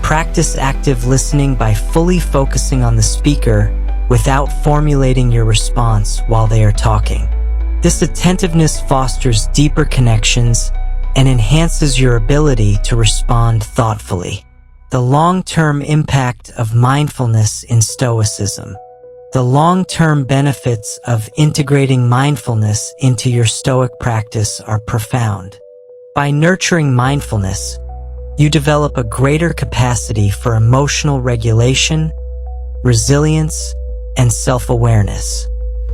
practice active listening by fully focusing on the speaker without formulating your response while they are talking. This attentiveness fosters deeper connections and enhances your ability to respond thoughtfully. The long-term impact of mindfulness in Stoicism. The long-term benefits of integrating mindfulness into your Stoic practice are profound. By nurturing mindfulness, you develop a greater capacity for emotional regulation, resilience, and self-awareness.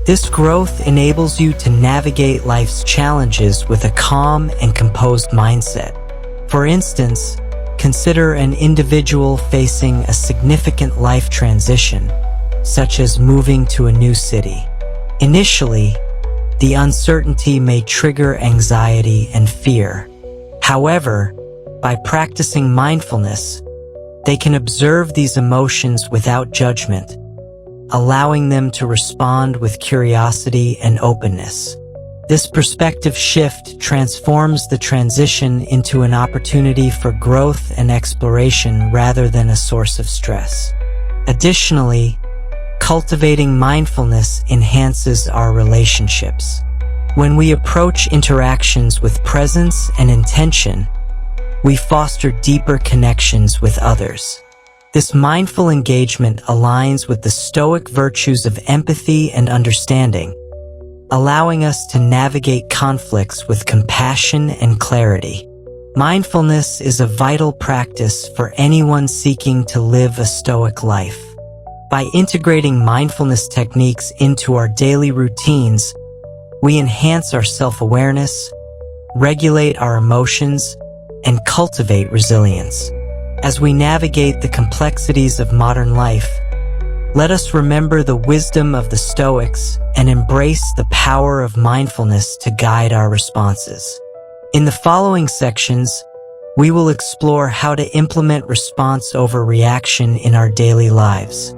This growth enables you to navigate life's challenges with a calm and composed mindset. For instance, consider an individual facing a significant life transition, such as moving to a new city. Initially, the uncertainty may trigger anxiety and fear. However, by practicing mindfulness, they can observe these emotions without judgment, allowing them to respond with curiosity and openness. This perspective shift transforms the transition into an opportunity for growth and exploration rather than a source of stress. Additionally, cultivating mindfulness enhances our relationships. When we approach interactions with presence and intention, we foster deeper connections with others. This mindful engagement aligns with the Stoic virtues of empathy and understanding, allowing us to navigate conflicts with compassion and clarity. Mindfulness is a vital practice for anyone seeking to live a Stoic life. By integrating mindfulness techniques into our daily routines, we enhance our self-awareness, regulate our emotions, and cultivate resilience. As we navigate the complexities of modern life, let us remember the wisdom of the Stoics and embrace the power of mindfulness to guide our responses. In the following sections, we will explore how to implement response over reaction in our daily lives.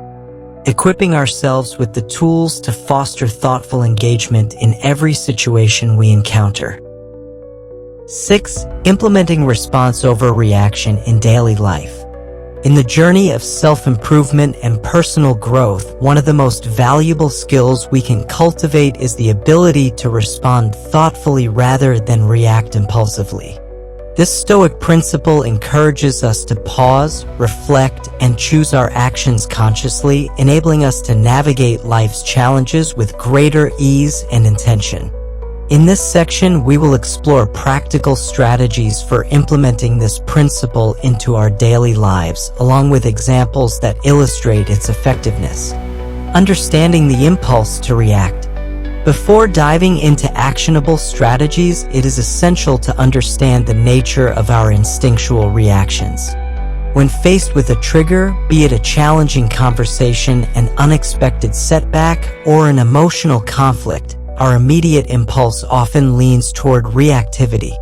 equipping ourselves with the tools to foster thoughtful engagement in every situation we encounter. 6. Implementing response over reaction in daily life. In the journey of self-improvement and personal growth, one of the most valuable skills we can cultivate is the ability to respond thoughtfully rather than react impulsively. This Stoic principle encourages us to pause, reflect, and choose our actions consciously, enabling us to navigate life's challenges with greater ease and intention. In this section, we will explore practical strategies for implementing this principle into our daily lives, along with examples that illustrate its effectiveness. Understanding the impulse to react. Before diving into actionable strategies, it is essential to understand the nature of our instinctual reactions. When faced with a trigger, be it a challenging conversation, an unexpected setback, or an emotional conflict, our immediate impulse often leans toward reactivity.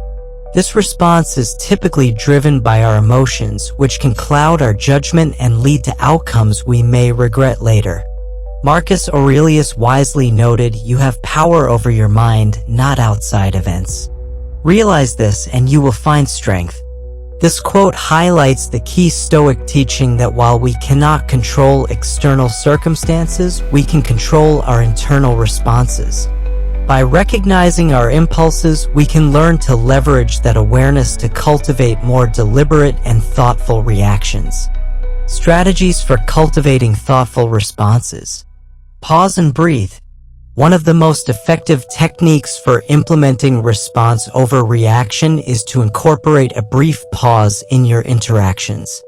This response is typically driven by our emotions, which can cloud our judgment and lead to outcomes we may regret later. Marcus Aurelius wisely noted, "You have power over your mind, not outside events." Realize this and you will find strength. This quote highlights the key Stoic teaching that while we cannot control external circumstances, we can control our internal responses. By recognizing our impulses, we can learn to leverage that awareness to cultivate more deliberate and thoughtful reactions. Strategies for cultivating thoughtful responses. Pause and breathe. One of the most effective techniques for implementing response over reaction is to incorporate a brief pause in your interactions.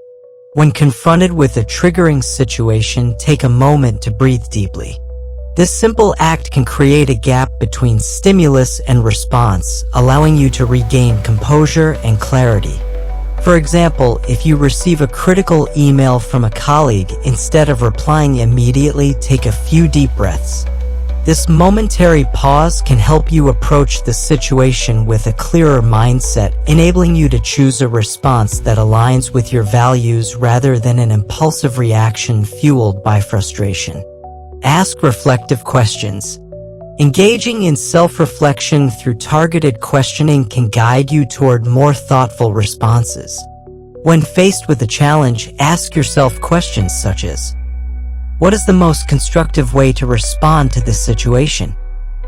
When confronted with a triggering situation, take a moment to breathe deeply. This simple act can create a gap between stimulus and response, allowing you to regain composure and clarity. For example, if you receive a critical email from a colleague, instead of replying immediately, take a few deep breaths. This momentary pause can help you approach the situation with a clearer mindset, enabling you to choose a response that aligns with your values rather than an impulsive reaction fueled by frustration. Ask reflective questions. Engaging in self-reflection through targeted questioning can guide you toward more thoughtful responses. When faced with a challenge, ask yourself questions such as, what is the most constructive way to respond to this situation?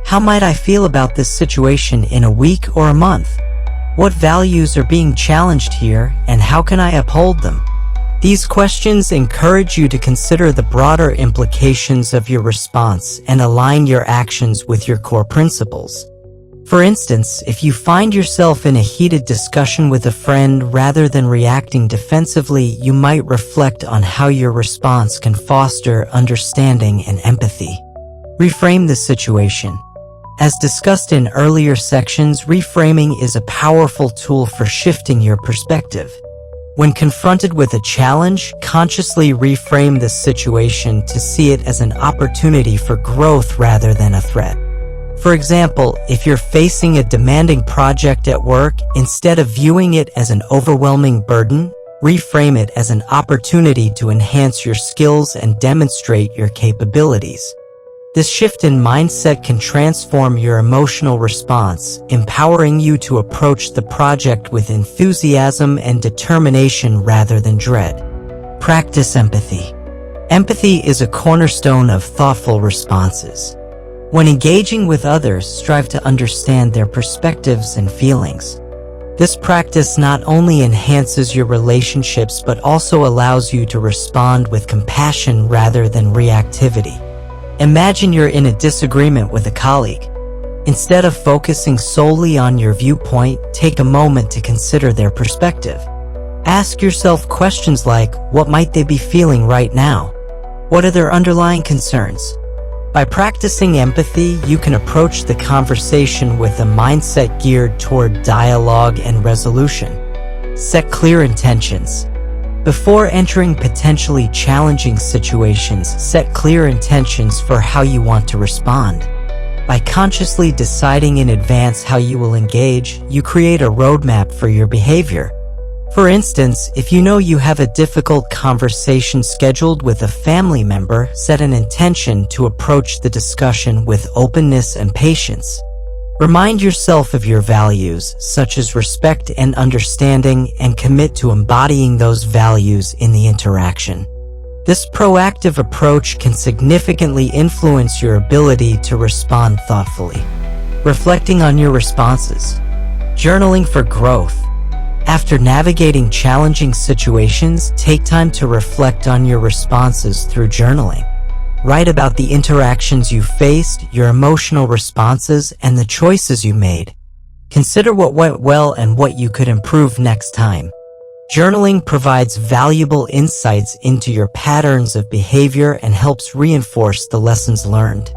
How might I feel about this situation in a week or a month? What values are being challenged here, and how can I uphold them? These questions encourage you to consider the broader implications of your response and align your actions with your core principles. For instance, if you find yourself in a heated discussion with a friend, rather than reacting defensively, you might reflect on how your response can foster understanding and empathy. Reframe the situation. As discussed in earlier sections, reframing is a powerful tool for shifting your perspective. When confronted with a challenge, consciously reframe the situation to see it as an opportunity for growth rather than a threat. For example, if you're facing a demanding project at work, instead of viewing it as an overwhelming burden, reframe it as an opportunity to enhance your skills and demonstrate your capabilities. This shift in mindset can transform your emotional response, empowering you to approach the project with enthusiasm and determination rather than dread. Practice empathy. Empathy is a cornerstone of thoughtful responses. When engaging with others, strive to understand their perspectives and feelings. This practice not only enhances your relationships but also allows you to respond with compassion rather than reactivity. Imagine you're in a disagreement with a colleague. Instead of focusing solely on your viewpoint, take a moment to consider their perspective. Ask yourself questions like, what might they be feeling right now? What are their underlying concerns? By practicing empathy, you can approach the conversation with a mindset geared toward dialogue and resolution. Set clear intentions. Before entering potentially challenging situations, set clear intentions for how you want to respond. By consciously deciding in advance how you will engage, you create a roadmap for your behavior. For instance, if you know you have a difficult conversation scheduled with a family member, set an intention to approach the discussion with openness and patience. Remind yourself of your values, such as respect and understanding, and commit to embodying those values in the interaction. This proactive approach can significantly influence your ability to respond thoughtfully. Reflecting on your responses. Journaling for growth. After navigating challenging situations, take time to reflect on your responses through journaling. Write about the interactions you faced, your emotional responses, and the choices you made. Consider what went well and what you could improve next time. Journaling provides valuable insights into your patterns of behavior and helps reinforce the lessons learned.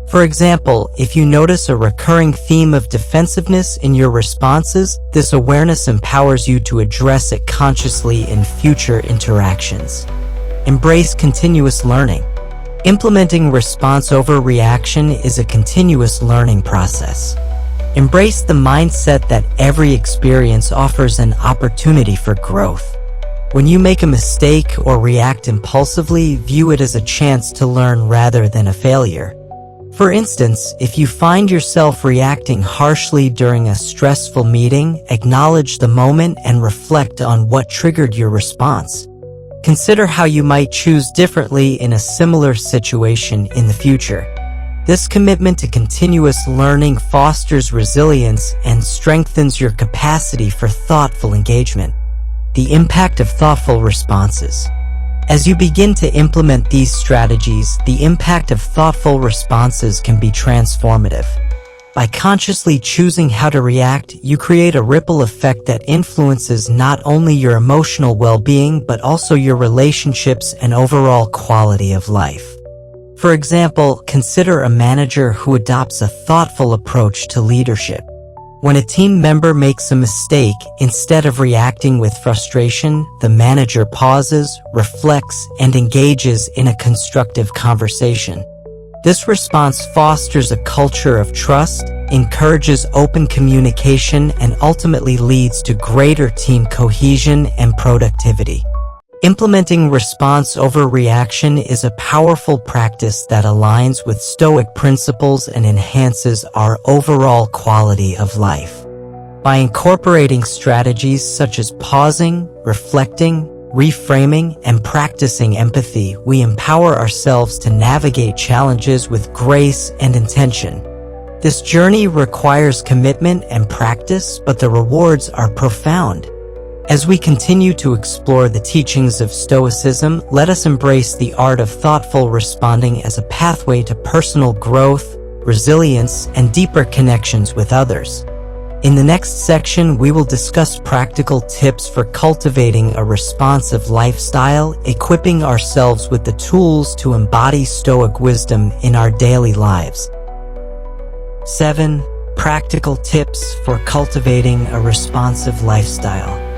For example, if you notice a recurring theme of defensiveness in your responses, this awareness empowers you to address it consciously in future interactions. Embrace continuous learning. Implementing response over reaction is a continuous learning process. Embrace the mindset that every experience offers an opportunity for growth. When you make a mistake or react impulsively, view it as a chance to learn rather than a failure. For instance, if you find yourself reacting harshly during a stressful meeting, acknowledge the moment and reflect on what triggered your response. Consider how you might choose differently in a similar situation in the future. This commitment to continuous learning fosters resilience and strengthens your capacity for thoughtful engagement. The impact of thoughtful responses. As you begin to implement these strategies, the impact of thoughtful responses can be transformative. By consciously choosing how to react, you create a ripple effect that influences not only your emotional well-being but also your relationships and overall quality of life. For example, consider a manager who adopts a thoughtful approach to leadership. When a team member makes a mistake, instead of reacting with frustration, the manager pauses, reflects, and engages in a constructive conversation. This response fosters a culture of trust, encourages open communication, and ultimately leads to greater team cohesion and productivity. Implementing response over reaction is a powerful practice that aligns with Stoic principles and enhances our overall quality of life. By incorporating strategies such as pausing, reflecting, reframing, and practicing empathy, we empower ourselves to navigate challenges with grace and intention. This journey requires commitment and practice, but the rewards are profound. As we continue to explore the teachings of Stoicism, let us embrace the art of thoughtful responding as a pathway to personal growth, resilience, and deeper connections with others. In the next section, we will discuss practical tips for cultivating a responsive lifestyle, equipping ourselves with the tools to embody Stoic wisdom in our daily lives. 7. Practical tips for cultivating a responsive lifestyle.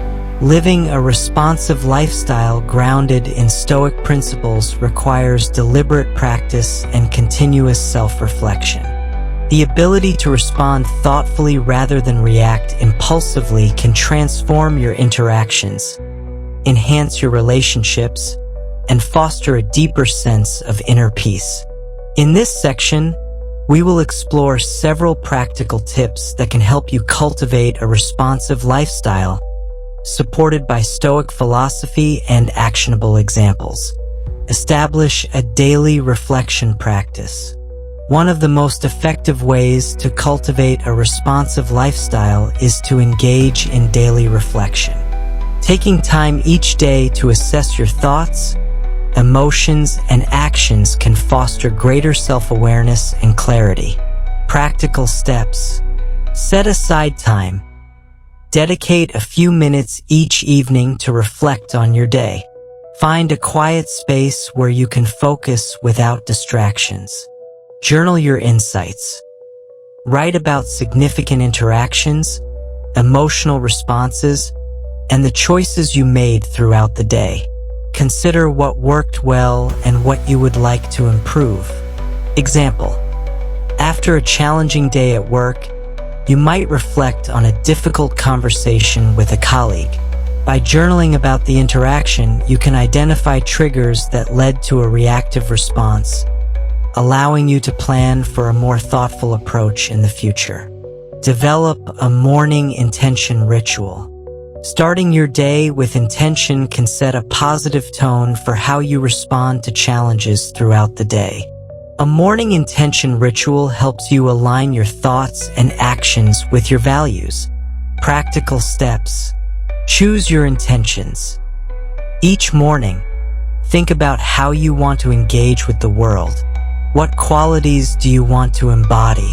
Living a responsive lifestyle grounded in Stoic principles requires deliberate practice and continuous self-reflection. The ability to respond thoughtfully rather than react impulsively can transform your interactions, enhance your relationships, and foster a deeper sense of inner peace. In this section, we will explore several practical tips that can help you cultivate a responsive lifestyle, supported by Stoic philosophy and actionable examples. Establish a daily reflection practice. One of the most effective ways to cultivate a responsive lifestyle is to engage in daily reflection. Taking time each day to assess your thoughts, emotions, and actions can foster greater self-awareness and clarity. Practical steps. Set aside time. Dedicate a few minutes each evening to reflect on your day. Find a quiet space where you can focus without distractions. Journal your insights. Write about significant interactions, emotional responses, and the choices you made throughout the day. Consider what worked well and what you would like to improve. Example: after a challenging day at work, you might reflect on a difficult conversation with a colleague. By journaling about the interaction, you can identify triggers that led to a reactive response, allowing you to plan for a more thoughtful approach in the future. Develop a morning intention ritual. Starting your day with intention can set a positive tone for how you respond to challenges throughout the day. A morning intention ritual helps you align your thoughts and actions with your values. Practical steps. Choose your intentions. Each morning, think about how you want to engage with the world. What qualities do you want to embody?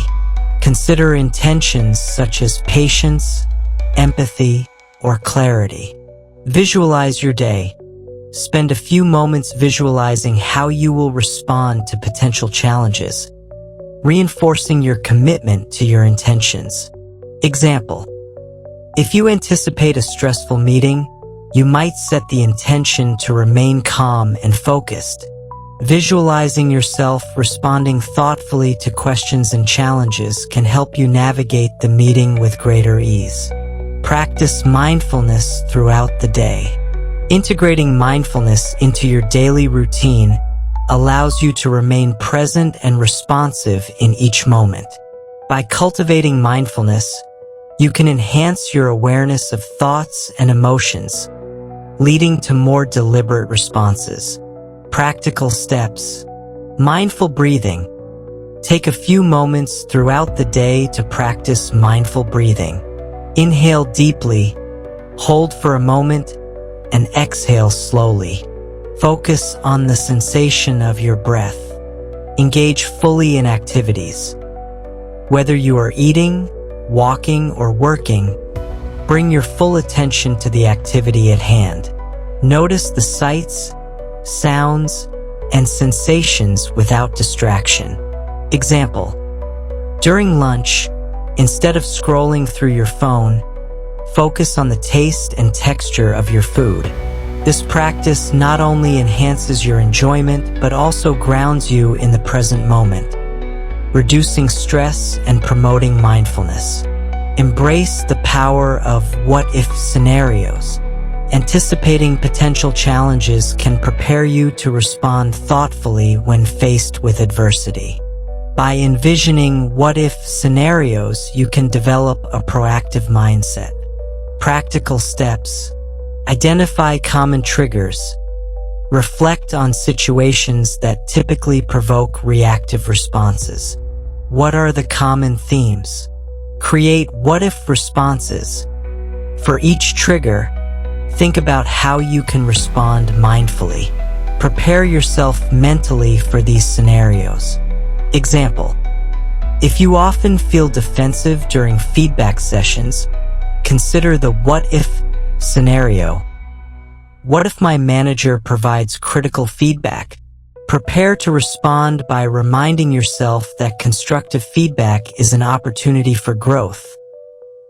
Consider intentions such as patience, empathy, or clarity. Visualize your day. Spend a few moments visualizing how you will respond to potential challenges, reinforcing your commitment to your intentions. Example: if you anticipate a stressful meeting, you might set the intention to remain calm and focused. Visualizing yourself responding thoughtfully to questions and challenges can help you navigate the meeting with greater ease. Practice mindfulness throughout the day. Integrating mindfulness into your daily routine allows you to remain present and responsive in each moment. By cultivating mindfulness, you can enhance your awareness of thoughts and emotions, leading to more deliberate responses. Practical steps. Mindful breathing. Take a few moments throughout the day to practice mindful breathing. Inhale deeply, hold for a moment, and exhale slowly. Focus on the sensation of your breath. Engage fully in activities. Whether you are eating, walking, or working, bring your full attention to the activity at hand. Notice the sights, sounds, and sensations without distraction. Example: during lunch, instead of scrolling through your phone, focus on the taste and texture of your food. This practice not only enhances your enjoyment, but also grounds you in the present moment, reducing stress and promoting mindfulness. Embrace the power of what-if scenarios. Anticipating potential challenges can prepare you to respond thoughtfully when faced with adversity. By envisioning what-if scenarios, you can develop a proactive mindset. Practical steps. Identify common triggers. Reflect on situations that typically provoke reactive responses. What are the common themes? Create what-if responses. For each trigger, think about how you can respond mindfully. Prepare yourself mentally for these scenarios. Example: if you often feel defensive during feedback sessions, consider the what-if scenario. What if my manager provides critical feedback? Prepare to respond by reminding yourself that constructive feedback is an opportunity for growth,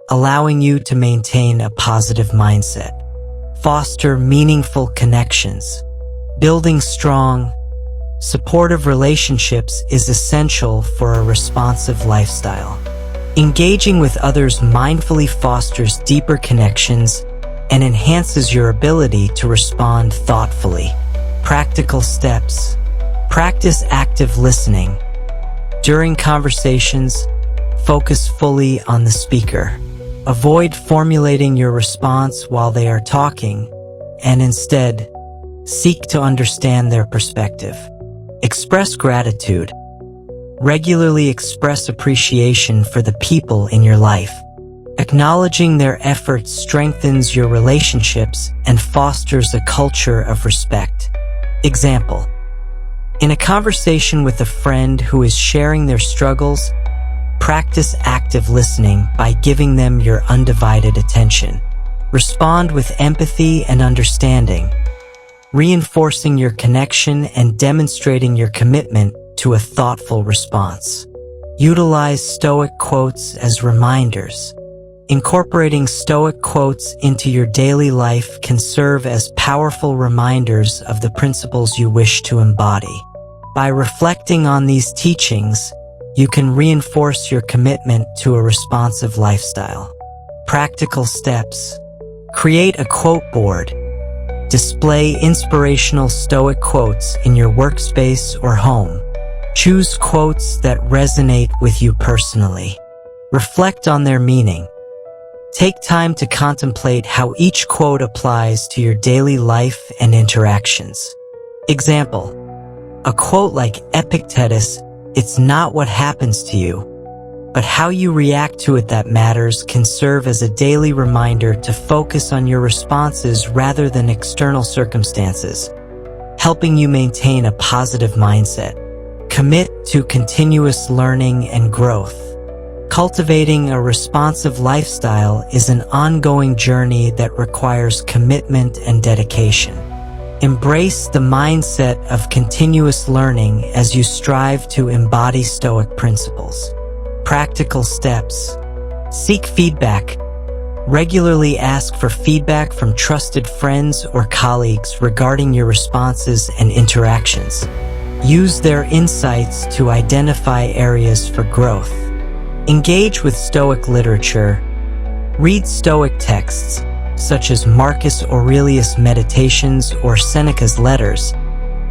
allowing you to maintain a positive mindset. Foster meaningful connections. Building strong, supportive relationships is essential for a responsive lifestyle. Engaging with others mindfully fosters deeper connections and enhances your ability to respond thoughtfully. Practical steps. Practice active listening. During conversations, focus fully on the speaker. Avoid formulating your response while they are talking, and instead, seek to understand their perspective. Express gratitude. Regularly express appreciation for the people in your life. Acknowledging their efforts strengthens your relationships and fosters a culture of respect. Example: in a conversation with a friend who is sharing their struggles, practice active listening by giving them your undivided attention. Respond with empathy and understanding, reinforcing your connection and demonstrating your commitment to a thoughtful response. Utilize Stoic quotes as reminders. Incorporating Stoic quotes into your daily life can serve as powerful reminders of the principles you wish to embody. By reflecting on these teachings, you can reinforce your commitment to a responsive lifestyle. Practical steps. Create a quote board. Display inspirational Stoic quotes in your workspace or home. Choose quotes that resonate with you personally. Reflect on their meaning. Take time to contemplate how each quote applies to your daily life and interactions. Example: a quote like Epictetus, "It's not what happens to you, but how you react to it that matters," can serve as a daily reminder to focus on your responses rather than external circumstances, helping you maintain a positive mindset. Commit to continuous learning and growth. Cultivating a responsive lifestyle is an ongoing journey that requires commitment and dedication. Embrace the mindset of continuous learning as you strive to embody Stoic principles. Practical steps. Seek feedback. Regularly ask for feedback from trusted friends or colleagues regarding your responses and interactions. Use their insights to identify areas for growth. Engage with Stoic literature. Read Stoic texts, such as Marcus Aurelius' Meditations or Seneca's Letters,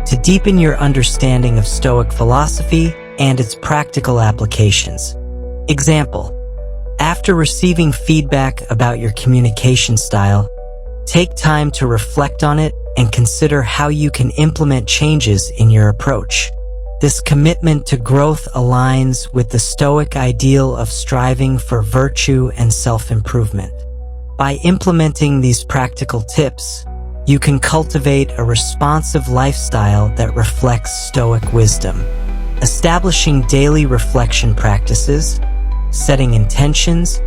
to deepen your understanding of Stoic philosophy and its practical applications. Example: after receiving feedback about your communication style, take time to reflect on it and consider how you can implement changes in your approach. This commitment to growth aligns with the Stoic ideal of striving for virtue and self-improvement. By implementing these practical tips, you can cultivate a responsive lifestyle that reflects Stoic wisdom. Establishing daily reflection practices, setting intentions,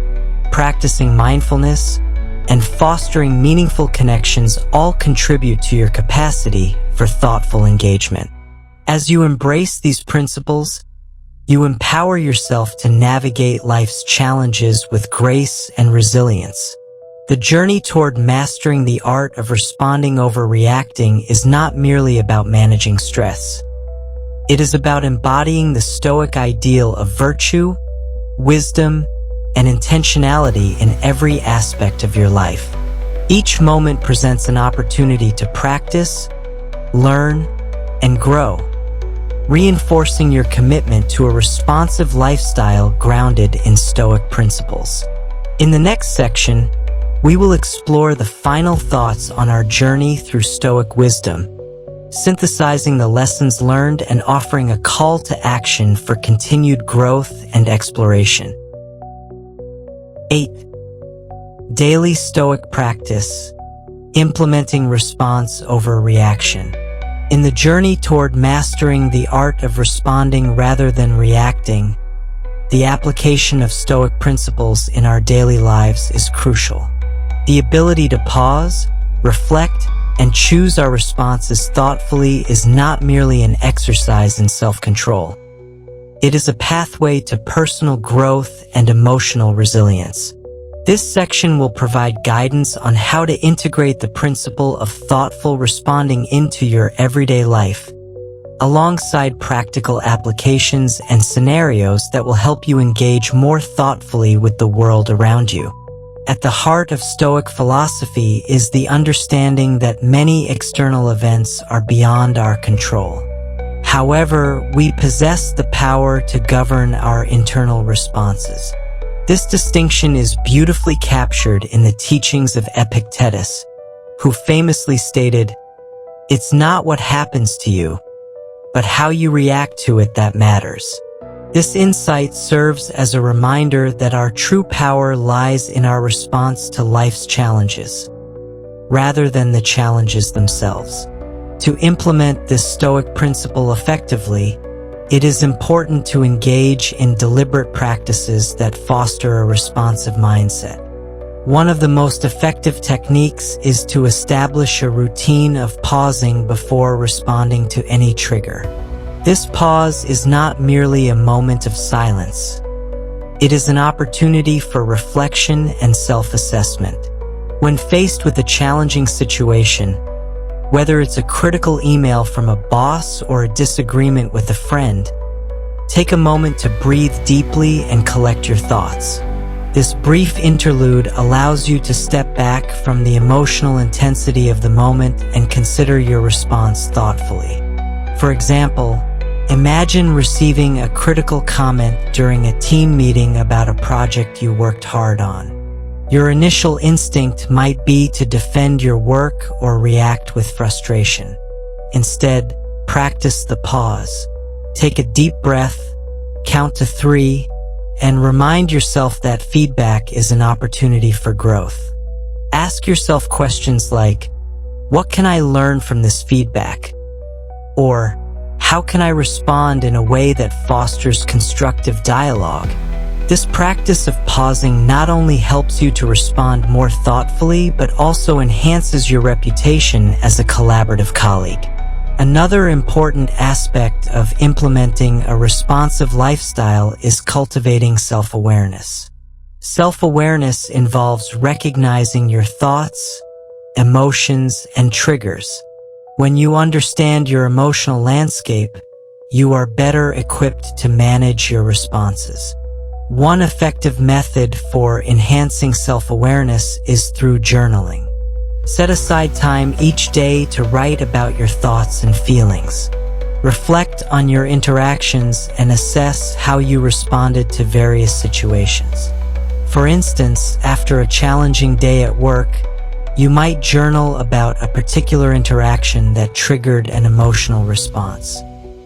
practicing mindfulness, and fostering meaningful connections all contribute to your capacity for thoughtful engagement. As you embrace these principles, you empower yourself to navigate life's challenges with grace and resilience. The journey toward mastering the art of responding over reacting is not merely about managing stress. It is about embodying the Stoic ideal of virtue, wisdom, and intentionality in every aspect of your life. Each moment presents an opportunity to practice, learn, and grow, reinforcing your commitment to a responsive lifestyle grounded in Stoic principles. In the next section, we will explore the final thoughts on our journey through Stoic wisdom, synthesizing the lessons learned and offering a call to action for continued growth and exploration. 8. Daily Stoic practice, implementing response over reaction. In the journey toward mastering the art of responding rather than reacting, the application of Stoic principles in our daily lives is crucial. The ability to pause, reflect, and choose our responses thoughtfully is not merely an exercise in self-control. It is a pathway to personal growth and emotional resilience. This section will provide guidance on how to integrate the principle of thoughtful responding into your everyday life, alongside practical applications and scenarios that will help you engage more thoughtfully with the world around you. At the heart of Stoic philosophy is the understanding that many external events are beyond our control. However, we possess the power to govern our internal responses. This distinction is beautifully captured in the teachings of Epictetus, who famously stated, "It's not what happens to you, but how you react to it that matters." This insight serves as a reminder that our true power lies in our response to life's challenges, rather than the challenges themselves. To implement this Stoic principle effectively, it is important to engage in deliberate practices that foster a responsive mindset. One of the most effective techniques is to establish a routine of pausing before responding to any trigger. This pause is not merely a moment of silence. It is an opportunity for reflection and self-assessment. When faced with a challenging situation, whether it's a critical email from a boss or a disagreement with a friend, take a moment to breathe deeply and collect your thoughts. This brief interlude allows you to step back from the emotional intensity of the moment and consider your response thoughtfully. For example, imagine receiving a critical comment during a team meeting about a project you worked hard on. Your initial instinct might be to defend your work or react with frustration. Instead, practice the pause. Take a deep breath, count to 3, and remind yourself that feedback is an opportunity for growth. Ask yourself questions like, what can I learn from this feedback? Or, how can I respond in a way that fosters constructive dialogue? This practice of pausing not only helps you to respond more thoughtfully, but also enhances your reputation as a collaborative colleague. Another important aspect of implementing a responsive lifestyle is cultivating self-awareness. Self-awareness involves recognizing your thoughts, emotions, and triggers. When you understand your emotional landscape, you are better equipped to manage your responses. One effective method for enhancing self-awareness is through journaling. Set aside time each day to write about your thoughts and feelings. Reflect on your interactions and assess how you responded to various situations. For instance, after a challenging day at work, you might journal about a particular interaction that triggered an emotional response.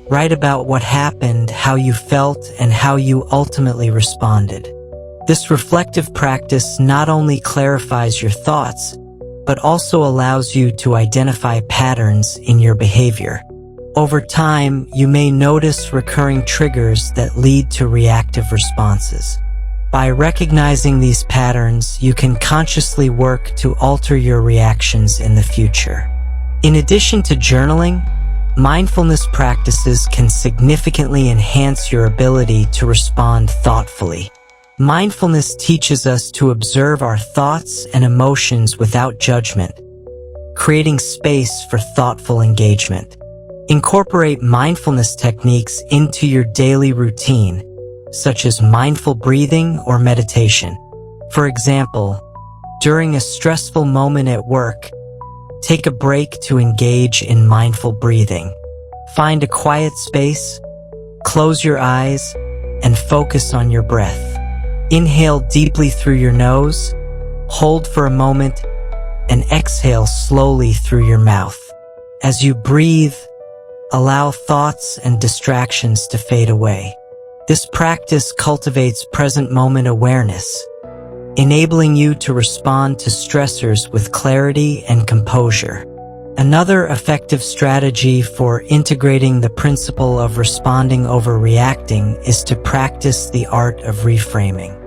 Write about what happened, how you felt, and how you ultimately responded. This reflective practice not only clarifies your thoughts, but also allows you to identify patterns in your behavior. Over time, you may notice recurring triggers that lead to reactive responses. By recognizing these patterns, you can consciously work to alter your reactions in the future. In addition to journaling, mindfulness practices can significantly enhance your ability to respond thoughtfully. Mindfulness teaches us to observe our thoughts and emotions without judgment, creating space for thoughtful engagement. Incorporate mindfulness techniques into your daily routine, such as mindful breathing or meditation. For example, during a stressful moment at work, take a break to engage in mindful breathing. Find a quiet space, close your eyes, and focus on your breath. Inhale deeply through your nose, hold for a moment, and exhale slowly through your mouth. As you breathe, allow thoughts and distractions to fade away. This practice cultivates present moment awareness, enabling you to respond to stressors with clarity and composure. Another effective strategy for integrating the principle of responding over reacting is to practice the art of reframing.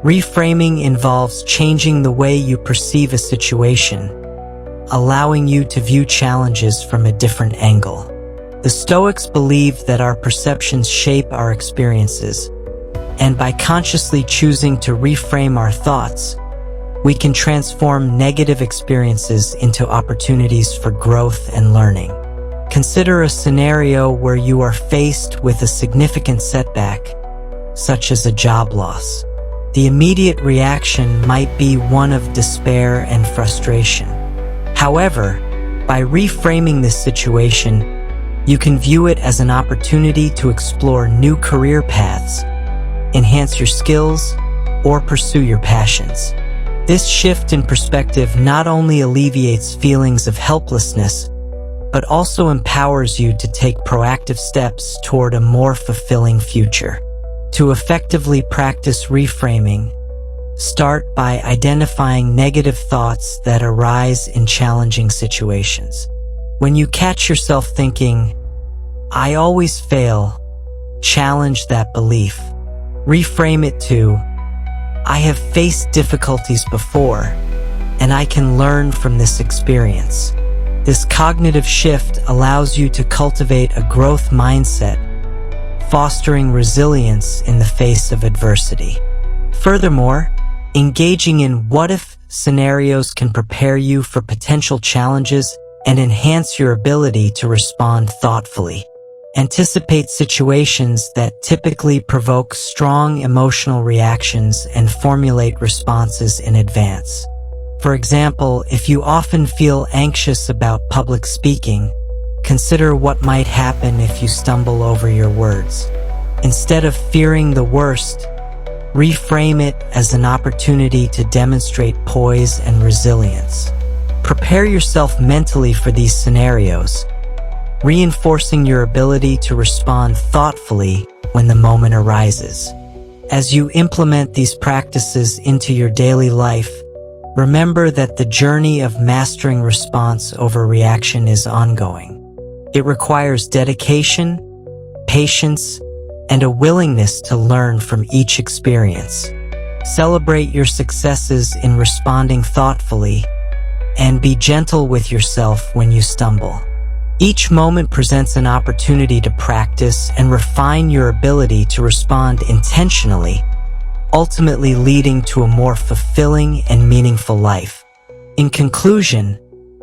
Reframing involves changing the way you perceive a situation, allowing you to view challenges from a different angle. The Stoics believed that our perceptions shape our experiences, and by consciously choosing to reframe our thoughts, we can transform negative experiences into opportunities for growth and learning. Consider a scenario where you are faced with a significant setback, such as a job loss. The immediate reaction might be one of despair and frustration. However, by reframing this situation, you can view it as an opportunity to explore new career paths, enhance your skills, or pursue your passions. This shift in perspective not only alleviates feelings of helplessness, but also empowers you to take proactive steps toward a more fulfilling future. To effectively practice reframing, start by identifying negative thoughts that arise in challenging situations. When you catch yourself thinking, "I always fail," challenge that belief. Reframe it to, "I have faced difficulties before, and I can learn from this experience." This cognitive shift allows you to cultivate a growth mindset, fostering resilience in the face of adversity. Furthermore, engaging in what-if scenarios can prepare you for potential challenges and enhance your ability to respond thoughtfully. Anticipate situations that typically provoke strong emotional reactions and formulate responses in advance. For example, if you often feel anxious about public speaking, consider what might happen if you stumble over your words. Instead of fearing the worst, reframe it as an opportunity to demonstrate poise and resilience. Prepare yourself mentally for these scenarios, reinforcing your ability to respond thoughtfully when the moment arises. As you implement these practices into your daily life, remember that the journey of mastering response over reaction is ongoing. It requires dedication, patience, and a willingness to learn from each experience. Celebrate your successes in responding thoughtfully, and be gentle with yourself when you stumble. Each moment presents an opportunity to practice and refine your ability to respond intentionally, ultimately leading to a more fulfilling and meaningful life. In conclusion,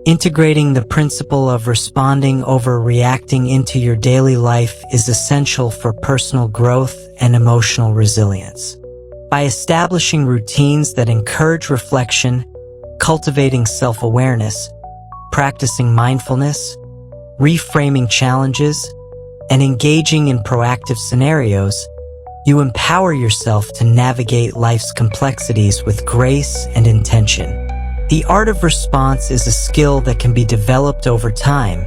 integrating the principle of responding over reacting into your daily life is essential for personal growth and emotional resilience. By establishing routines that encourage reflection, cultivating self-awareness, practicing mindfulness, reframing challenges, and engaging in proactive scenarios, you empower yourself to navigate life's complexities with grace and intention. The art of response is a skill that can be developed over time,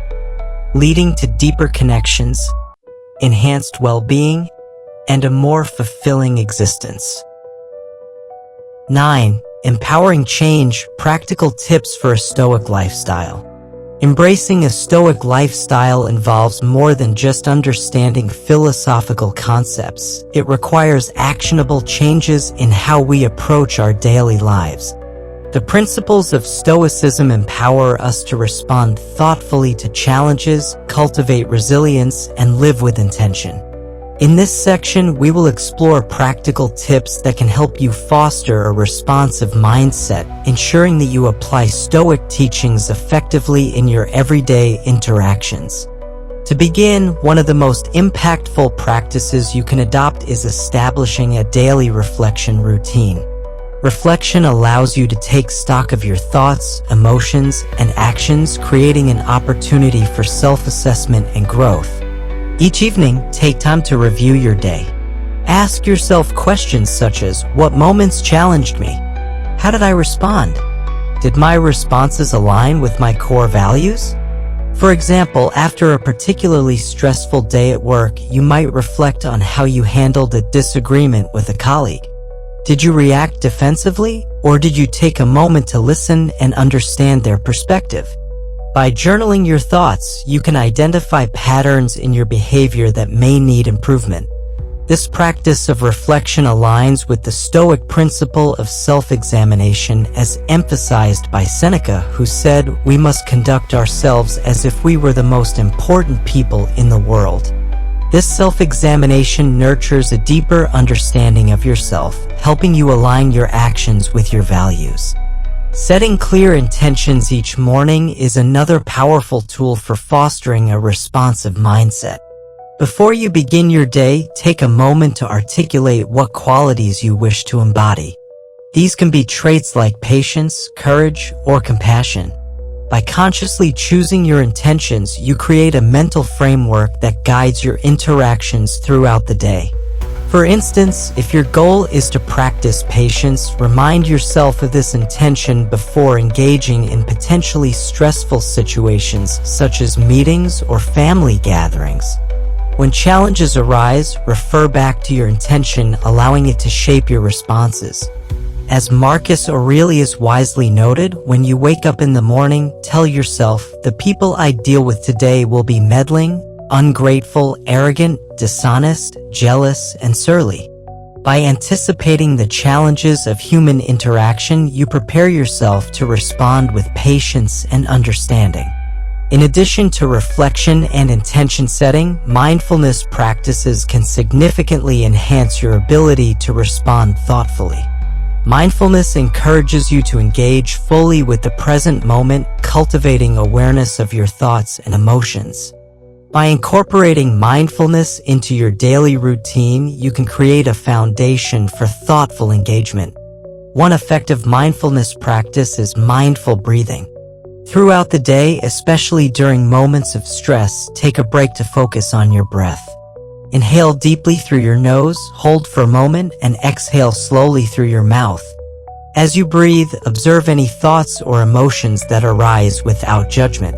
leading to deeper connections, enhanced well-being, and a more fulfilling existence. 9. Empowering change, practical tips for a Stoic lifestyle. Embracing a Stoic lifestyle involves more than just understanding philosophical concepts. It requires actionable changes in how we approach our daily lives. The principles of Stoicism empower us to respond thoughtfully to challenges, cultivate resilience, and live with intention. In this section, we will explore practical tips that can help you foster a responsive mindset, ensuring that you apply Stoic teachings effectively in your everyday interactions. To begin, one of the most impactful practices you can adopt is establishing a daily reflection routine. Reflection allows you to take stock of your thoughts, emotions, and actions, creating an opportunity for self-assessment and growth. Each evening, take time to review your day. Ask yourself questions such as, what moments challenged me? How did I respond? Did my responses align with my core values? For example, after a particularly stressful day at work, you might reflect on how you handled a disagreement with a colleague. Did you react defensively, or did you take a moment to listen and understand their perspective? By journaling your thoughts, you can identify patterns in your behavior that may need improvement. This practice of reflection aligns with the Stoic principle of self-examination as emphasized by Seneca, who said, "We must conduct ourselves as if we were the most important people in the world." This self-examination nurtures a deeper understanding of yourself, helping you align your actions with your values. Setting clear intentions each morning is another powerful tool for fostering a responsive mindset. Before you begin your day, take a moment to articulate what qualities you wish to embody. These can be traits like patience, courage, or compassion. By consciously choosing your intentions, you create a mental framework that guides your interactions throughout the day. For instance, if your goal is to practice patience, remind yourself of this intention before engaging in potentially stressful situations such as meetings or family gatherings. When challenges arise, refer back to your intention, allowing it to shape your responses. As Marcus Aurelius wisely noted, when you wake up in the morning, tell yourself, the people I deal with today will be meddling, ungrateful, arrogant, dishonest, jealous, and surly. By anticipating the challenges of human interaction, you prepare yourself to respond with patience and understanding. In addition to reflection and intention setting, mindfulness practices can significantly enhance your ability to respond thoughtfully. Mindfulness encourages you to engage fully with the present moment, cultivating awareness of your thoughts and emotions. By incorporating mindfulness into your daily routine, you can create a foundation for thoughtful engagement. One effective mindfulness practice is mindful breathing. Throughout the day, especially during moments of stress, take a break to focus on your breath. Inhale deeply through your nose, hold for a moment, and exhale slowly through your mouth. As you breathe, observe any thoughts or emotions that arise without judgment.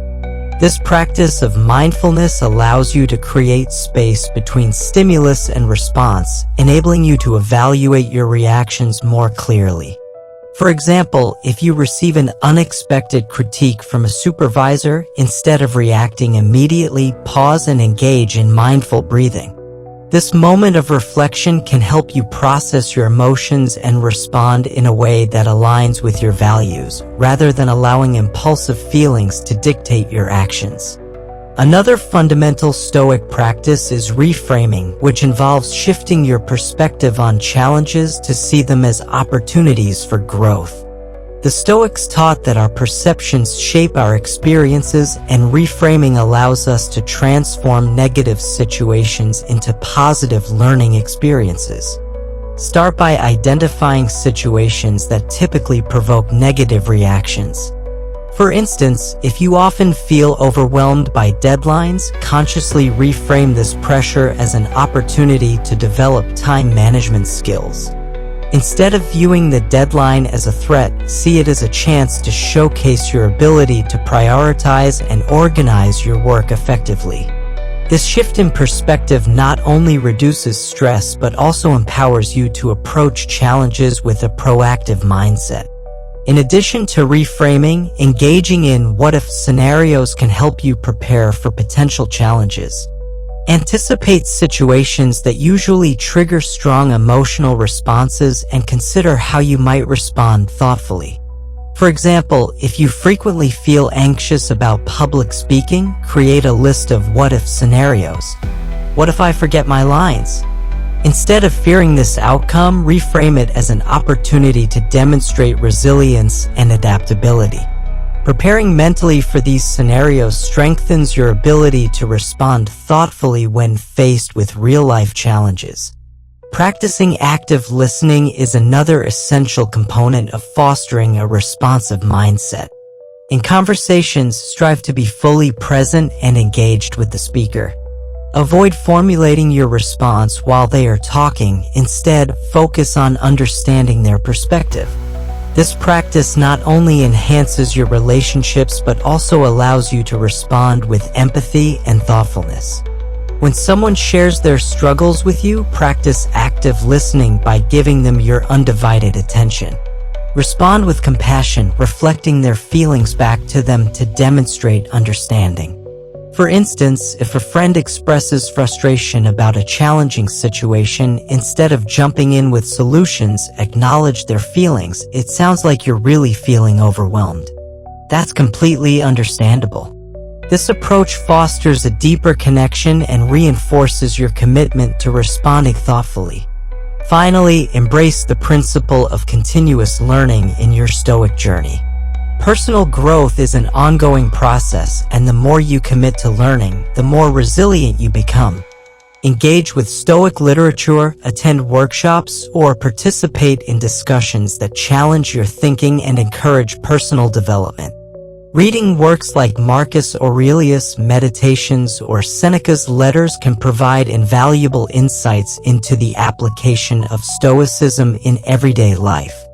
This practice of mindfulness allows you to create space between stimulus and response, enabling you to evaluate your reactions more clearly. For example, if you receive an unexpected critique from a supervisor, instead of reacting immediately, pause and engage in mindful breathing. This moment of reflection can help you process your emotions and respond in a way that aligns with your values, rather than allowing impulsive feelings to dictate your actions. Another fundamental Stoic practice is reframing, which involves shifting your perspective on challenges to see them as opportunities for growth. The Stoics taught that our perceptions shape our experiences, and reframing allows us to transform negative situations into positive learning experiences. Start by identifying situations that typically provoke negative reactions. For instance, if you often feel overwhelmed by deadlines, consciously reframe this pressure as an opportunity to develop time management skills. Instead of viewing the deadline as a threat, see it as a chance to showcase your ability to prioritize and organize your work effectively. This shift in perspective not only reduces stress but also empowers you to approach challenges with a proactive mindset. In addition to reframing, engaging in what-if scenarios can help you prepare for potential challenges. Anticipate situations that usually trigger strong emotional responses and consider how you might respond thoughtfully. For example, if you frequently feel anxious about public speaking, create a list of what-if scenarios. What if I forget my lines? Instead of fearing this outcome, reframe it as an opportunity to demonstrate resilience and adaptability. Preparing mentally for these scenarios strengthens your ability to respond thoughtfully when faced with real-life challenges. Practicing active listening is another essential component of fostering a responsive mindset. In conversations, strive to be fully present and engaged with the speaker. Avoid formulating your response while they are talking. Instead, focus on understanding their perspective. This practice not only enhances your relationships but also allows you to respond with empathy and thoughtfulness. When someone shares their struggles with you, practice active listening by giving them your undivided attention. Respond with compassion, reflecting their feelings back to them to demonstrate understanding. For instance, if a friend expresses frustration about a challenging situation, instead of jumping in with solutions, acknowledge their feelings. It sounds like you're really feeling overwhelmed. That's completely understandable. This approach fosters a deeper connection and reinforces your commitment to responding thoughtfully. Finally, embrace the principle of continuous learning in your Stoic journey. Personal growth is an ongoing process, and the more you commit to learning, the more resilient you become. Engage with Stoic literature, attend workshops, or participate in discussions that challenge your thinking and encourage personal development. Reading works like Marcus Aurelius' Meditations or Seneca's Letters can provide invaluable insights into the application of Stoicism in everyday life.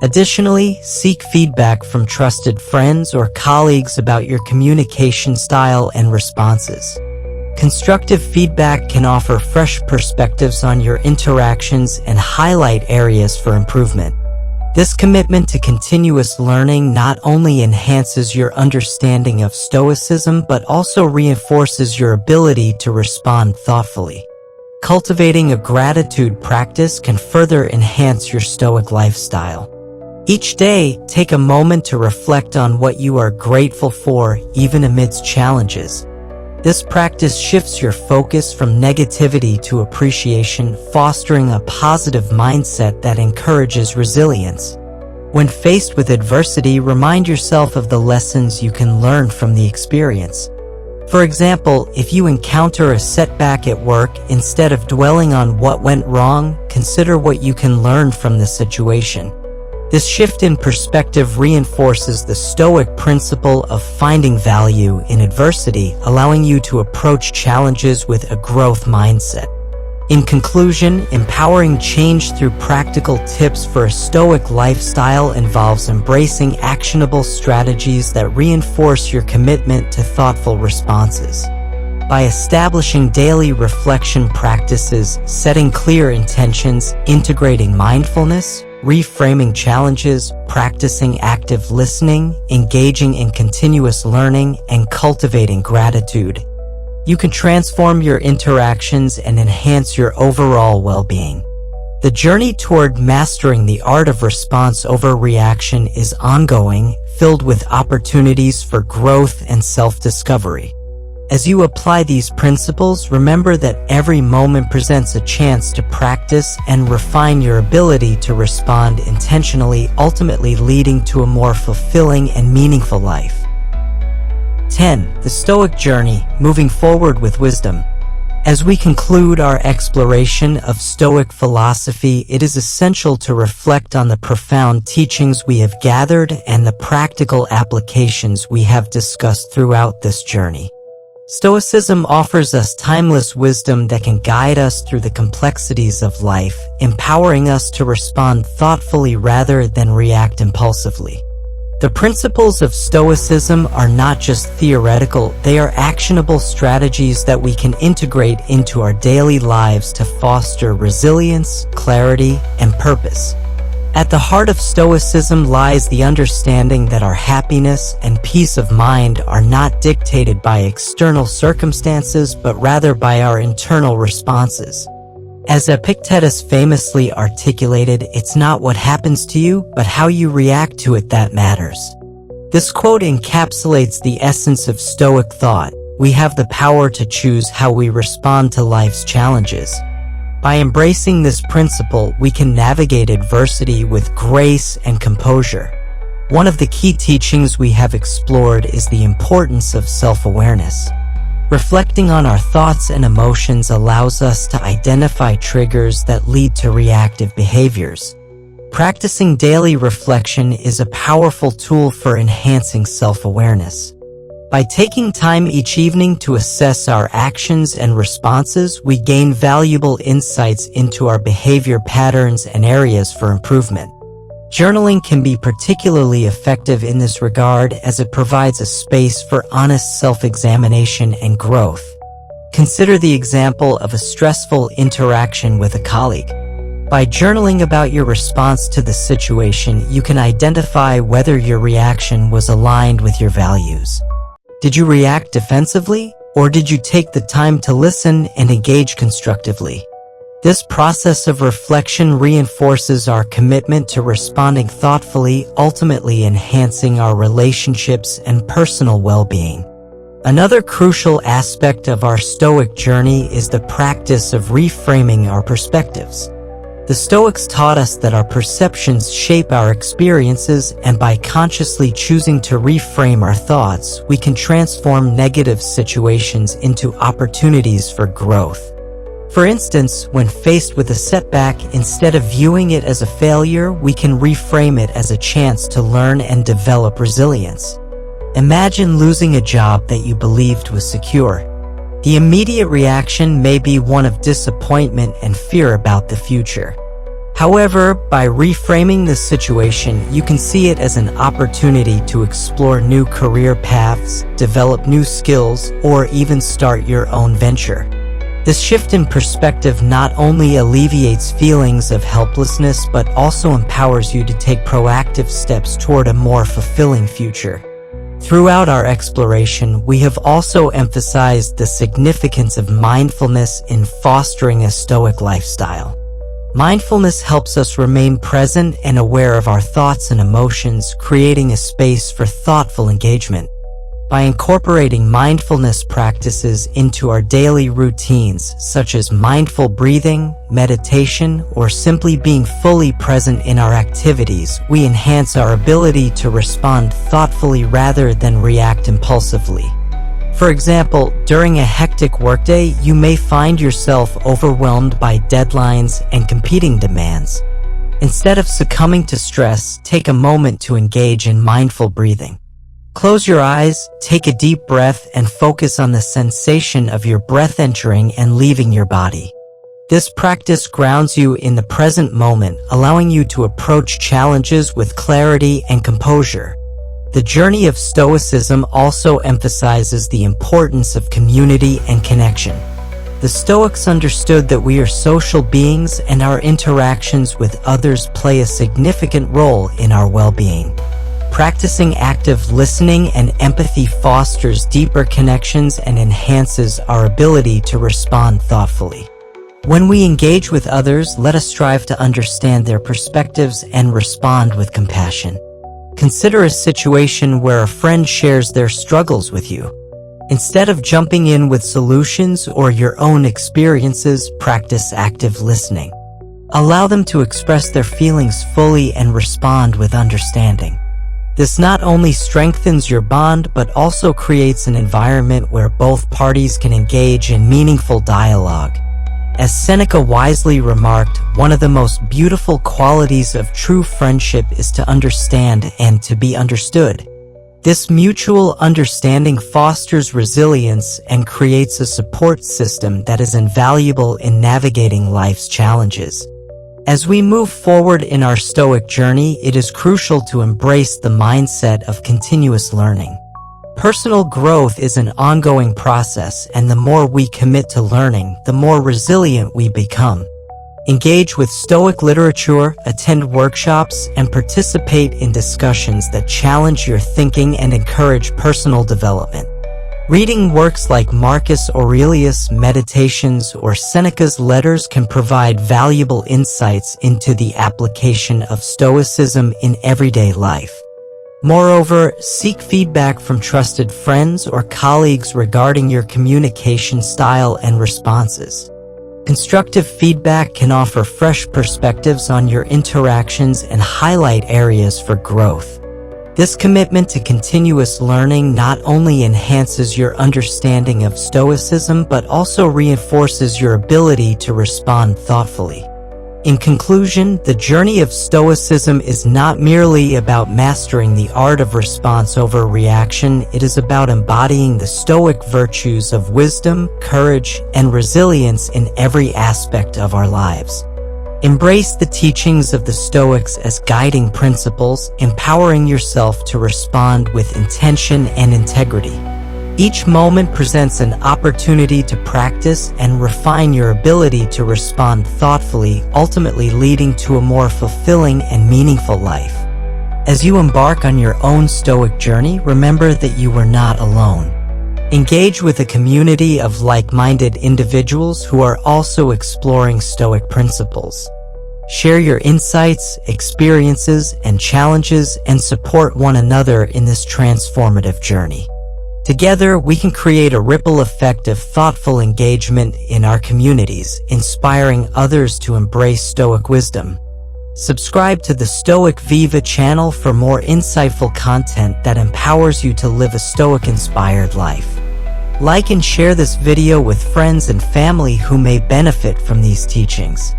Additionally, seek feedback from trusted friends or colleagues about your communication style and responses. Constructive feedback can offer fresh perspectives on your interactions and highlight areas for improvement. This commitment to continuous learning not only enhances your understanding of Stoicism but also reinforces your ability to respond thoughtfully. Cultivating a gratitude practice can further enhance your Stoic lifestyle. Each day, take a moment to reflect on what you are grateful for, even amidst challenges. This practice shifts your focus from negativity to appreciation, fostering a positive mindset that encourages resilience. When faced with adversity, remind yourself of the lessons you can learn from the experience. For example, if you encounter a setback at work, instead of dwelling on what went wrong, consider what you can learn from the situation. This shift in perspective reinforces the Stoic principle of finding value in adversity, allowing you to approach challenges with a growth mindset. In conclusion, empowering change through practical tips for a Stoic lifestyle involves embracing actionable strategies that reinforce your commitment to thoughtful responses. By establishing daily reflection practices, setting clear intentions, integrating mindfulness, reframing challenges, practicing active listening, engaging in continuous learning, and cultivating gratitude, you can transform your interactions and enhance your overall well-being. The journey toward mastering the art of response over reaction is ongoing, filled with opportunities for growth and self-discovery. As you apply these principles, remember that every moment presents a chance to practice and refine your ability to respond intentionally, ultimately leading to a more fulfilling and meaningful life. 10. The Stoic Journey, moving forward with wisdom. As we conclude our exploration of Stoic philosophy, it is essential to reflect on the profound teachings we have gathered and the practical applications we have discussed throughout this journey. Stoicism offers us timeless wisdom that can guide us through the complexities of life, empowering us to respond thoughtfully rather than react impulsively. The principles of Stoicism are not just theoretical, they are actionable strategies that we can integrate into our daily lives to foster resilience, clarity, and purpose. At the heart of Stoicism lies the understanding that our happiness and peace of mind are not dictated by external circumstances but rather by our internal responses. As Epictetus famously articulated, it's not what happens to you, but how you react to it that matters. This quote encapsulates the essence of Stoic thought. We have the power to choose how we respond to life's challenges. By embracing this principle, we can navigate adversity with grace and composure. One of the key teachings we have explored is the importance of self-awareness. Reflecting on our thoughts and emotions allows us to identify triggers that lead to reactive behaviors. Practicing daily reflection is a powerful tool for enhancing self-awareness. By taking time each evening to assess our actions and responses, we gain valuable insights into our behavior patterns and areas for improvement. Journaling can be particularly effective in this regard as it provides a space for honest self-examination and growth. Consider the example of a stressful interaction with a colleague. By journaling about your response to the situation, you can identify whether your reaction was aligned with your values. Did you react defensively, or did you take the time to listen and engage constructively? This process of reflection reinforces our commitment to responding thoughtfully, ultimately enhancing our relationships and personal well-being. Another crucial aspect of our Stoic journey is the practice of reframing our perspectives. The Stoics taught us that our perceptions shape our experiences, and by consciously choosing to reframe our thoughts, we can transform negative situations into opportunities for growth. For instance, when faced with a setback, instead of viewing it as a failure, we can reframe it as a chance to learn and develop resilience. Imagine losing a job that you believed was secure. The immediate reaction may be one of disappointment and fear about the future. However, by reframing the situation, you can see it as an opportunity to explore new career paths, develop new skills, or even start your own venture. This shift in perspective not only alleviates feelings of helplessness but also empowers you to take proactive steps toward a more fulfilling future. Throughout our exploration, we have also emphasized the significance of mindfulness in fostering a Stoic lifestyle. Mindfulness helps us remain present and aware of our thoughts and emotions, creating a space for thoughtful engagement. By incorporating mindfulness practices into our daily routines, such as mindful breathing, meditation, or simply being fully present in our activities, we enhance our ability to respond thoughtfully rather than react impulsively. For example, during a hectic workday, you may find yourself overwhelmed by deadlines and competing demands. Instead of succumbing to stress, take a moment to engage in mindful breathing. Close your eyes, take a deep breath, and focus on the sensation of your breath entering and leaving your body. This practice grounds you in the present moment, allowing you to approach challenges with clarity and composure. The journey of Stoicism also emphasizes the importance of community and connection. The Stoics understood that we are social beings and our interactions with others play a significant role in our well-being. Practicing active listening and empathy fosters deeper connections and enhances our ability to respond thoughtfully. When we engage with others, let us strive to understand their perspectives and respond with compassion. Consider a situation where a friend shares their struggles with you. Instead of jumping in with solutions or your own experiences, practice active listening. Allow them to express their feelings fully and respond with understanding. This not only strengthens your bond, but also creates an environment where both parties can engage in meaningful dialogue. As Seneca wisely remarked, one of the most beautiful qualities of true friendship is to understand and to be understood. This mutual understanding fosters resilience and creates a support system that is invaluable in navigating life's challenges. As we move forward in our Stoic journey, it is crucial to embrace the mindset of continuous learning. Personal growth is an ongoing process, and the more we commit to learning, the more resilient we become. Engage with Stoic literature, attend workshops, and participate in discussions that challenge your thinking and encourage personal development. Reading works like Marcus Aurelius' Meditations or Seneca's letters can provide valuable insights into the application of Stoicism in everyday life. Moreover, seek feedback from trusted friends or colleagues regarding your communication style and responses. Constructive feedback can offer fresh perspectives on your interactions and highlight areas for growth. This commitment to continuous learning not only enhances your understanding of Stoicism but also reinforces your ability to respond thoughtfully. In conclusion, the journey of Stoicism is not merely about mastering the art of response over reaction, it is about embodying the Stoic virtues of wisdom, courage, and resilience in every aspect of our lives. Embrace the teachings of the Stoics as guiding principles, empowering yourself to respond with intention and integrity. Each moment presents an opportunity to practice and refine your ability to respond thoughtfully, ultimately leading to a more fulfilling and meaningful life. As you embark on your own Stoic journey, remember that you are not alone. Engage with a community of like-minded individuals who are also exploring Stoic principles. Share your insights, experiences, and challenges, and support one another in this transformative journey. Together, we can create a ripple effect of thoughtful engagement in our communities, inspiring others to embrace Stoic wisdom. Subscribe to the Stoic Viva channel for more insightful content that empowers you to live a Stoic-inspired life. Like and share this video with friends and family who may benefit from these teachings.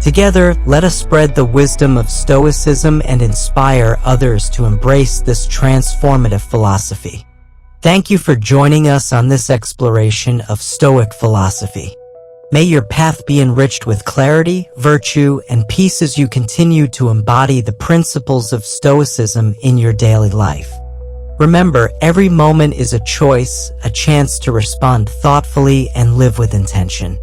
Together, let us spread the wisdom of Stoicism and inspire others to embrace this transformative philosophy. Thank you for joining us on this exploration of Stoic philosophy. May your path be enriched with clarity, virtue, and peace as you continue to embody the principles of Stoicism in your daily life. Remember, every moment is a choice, a chance to respond thoughtfully and live with intention.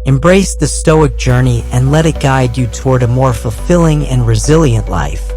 Embrace the Stoic journey and let it guide you toward a more fulfilling and resilient life.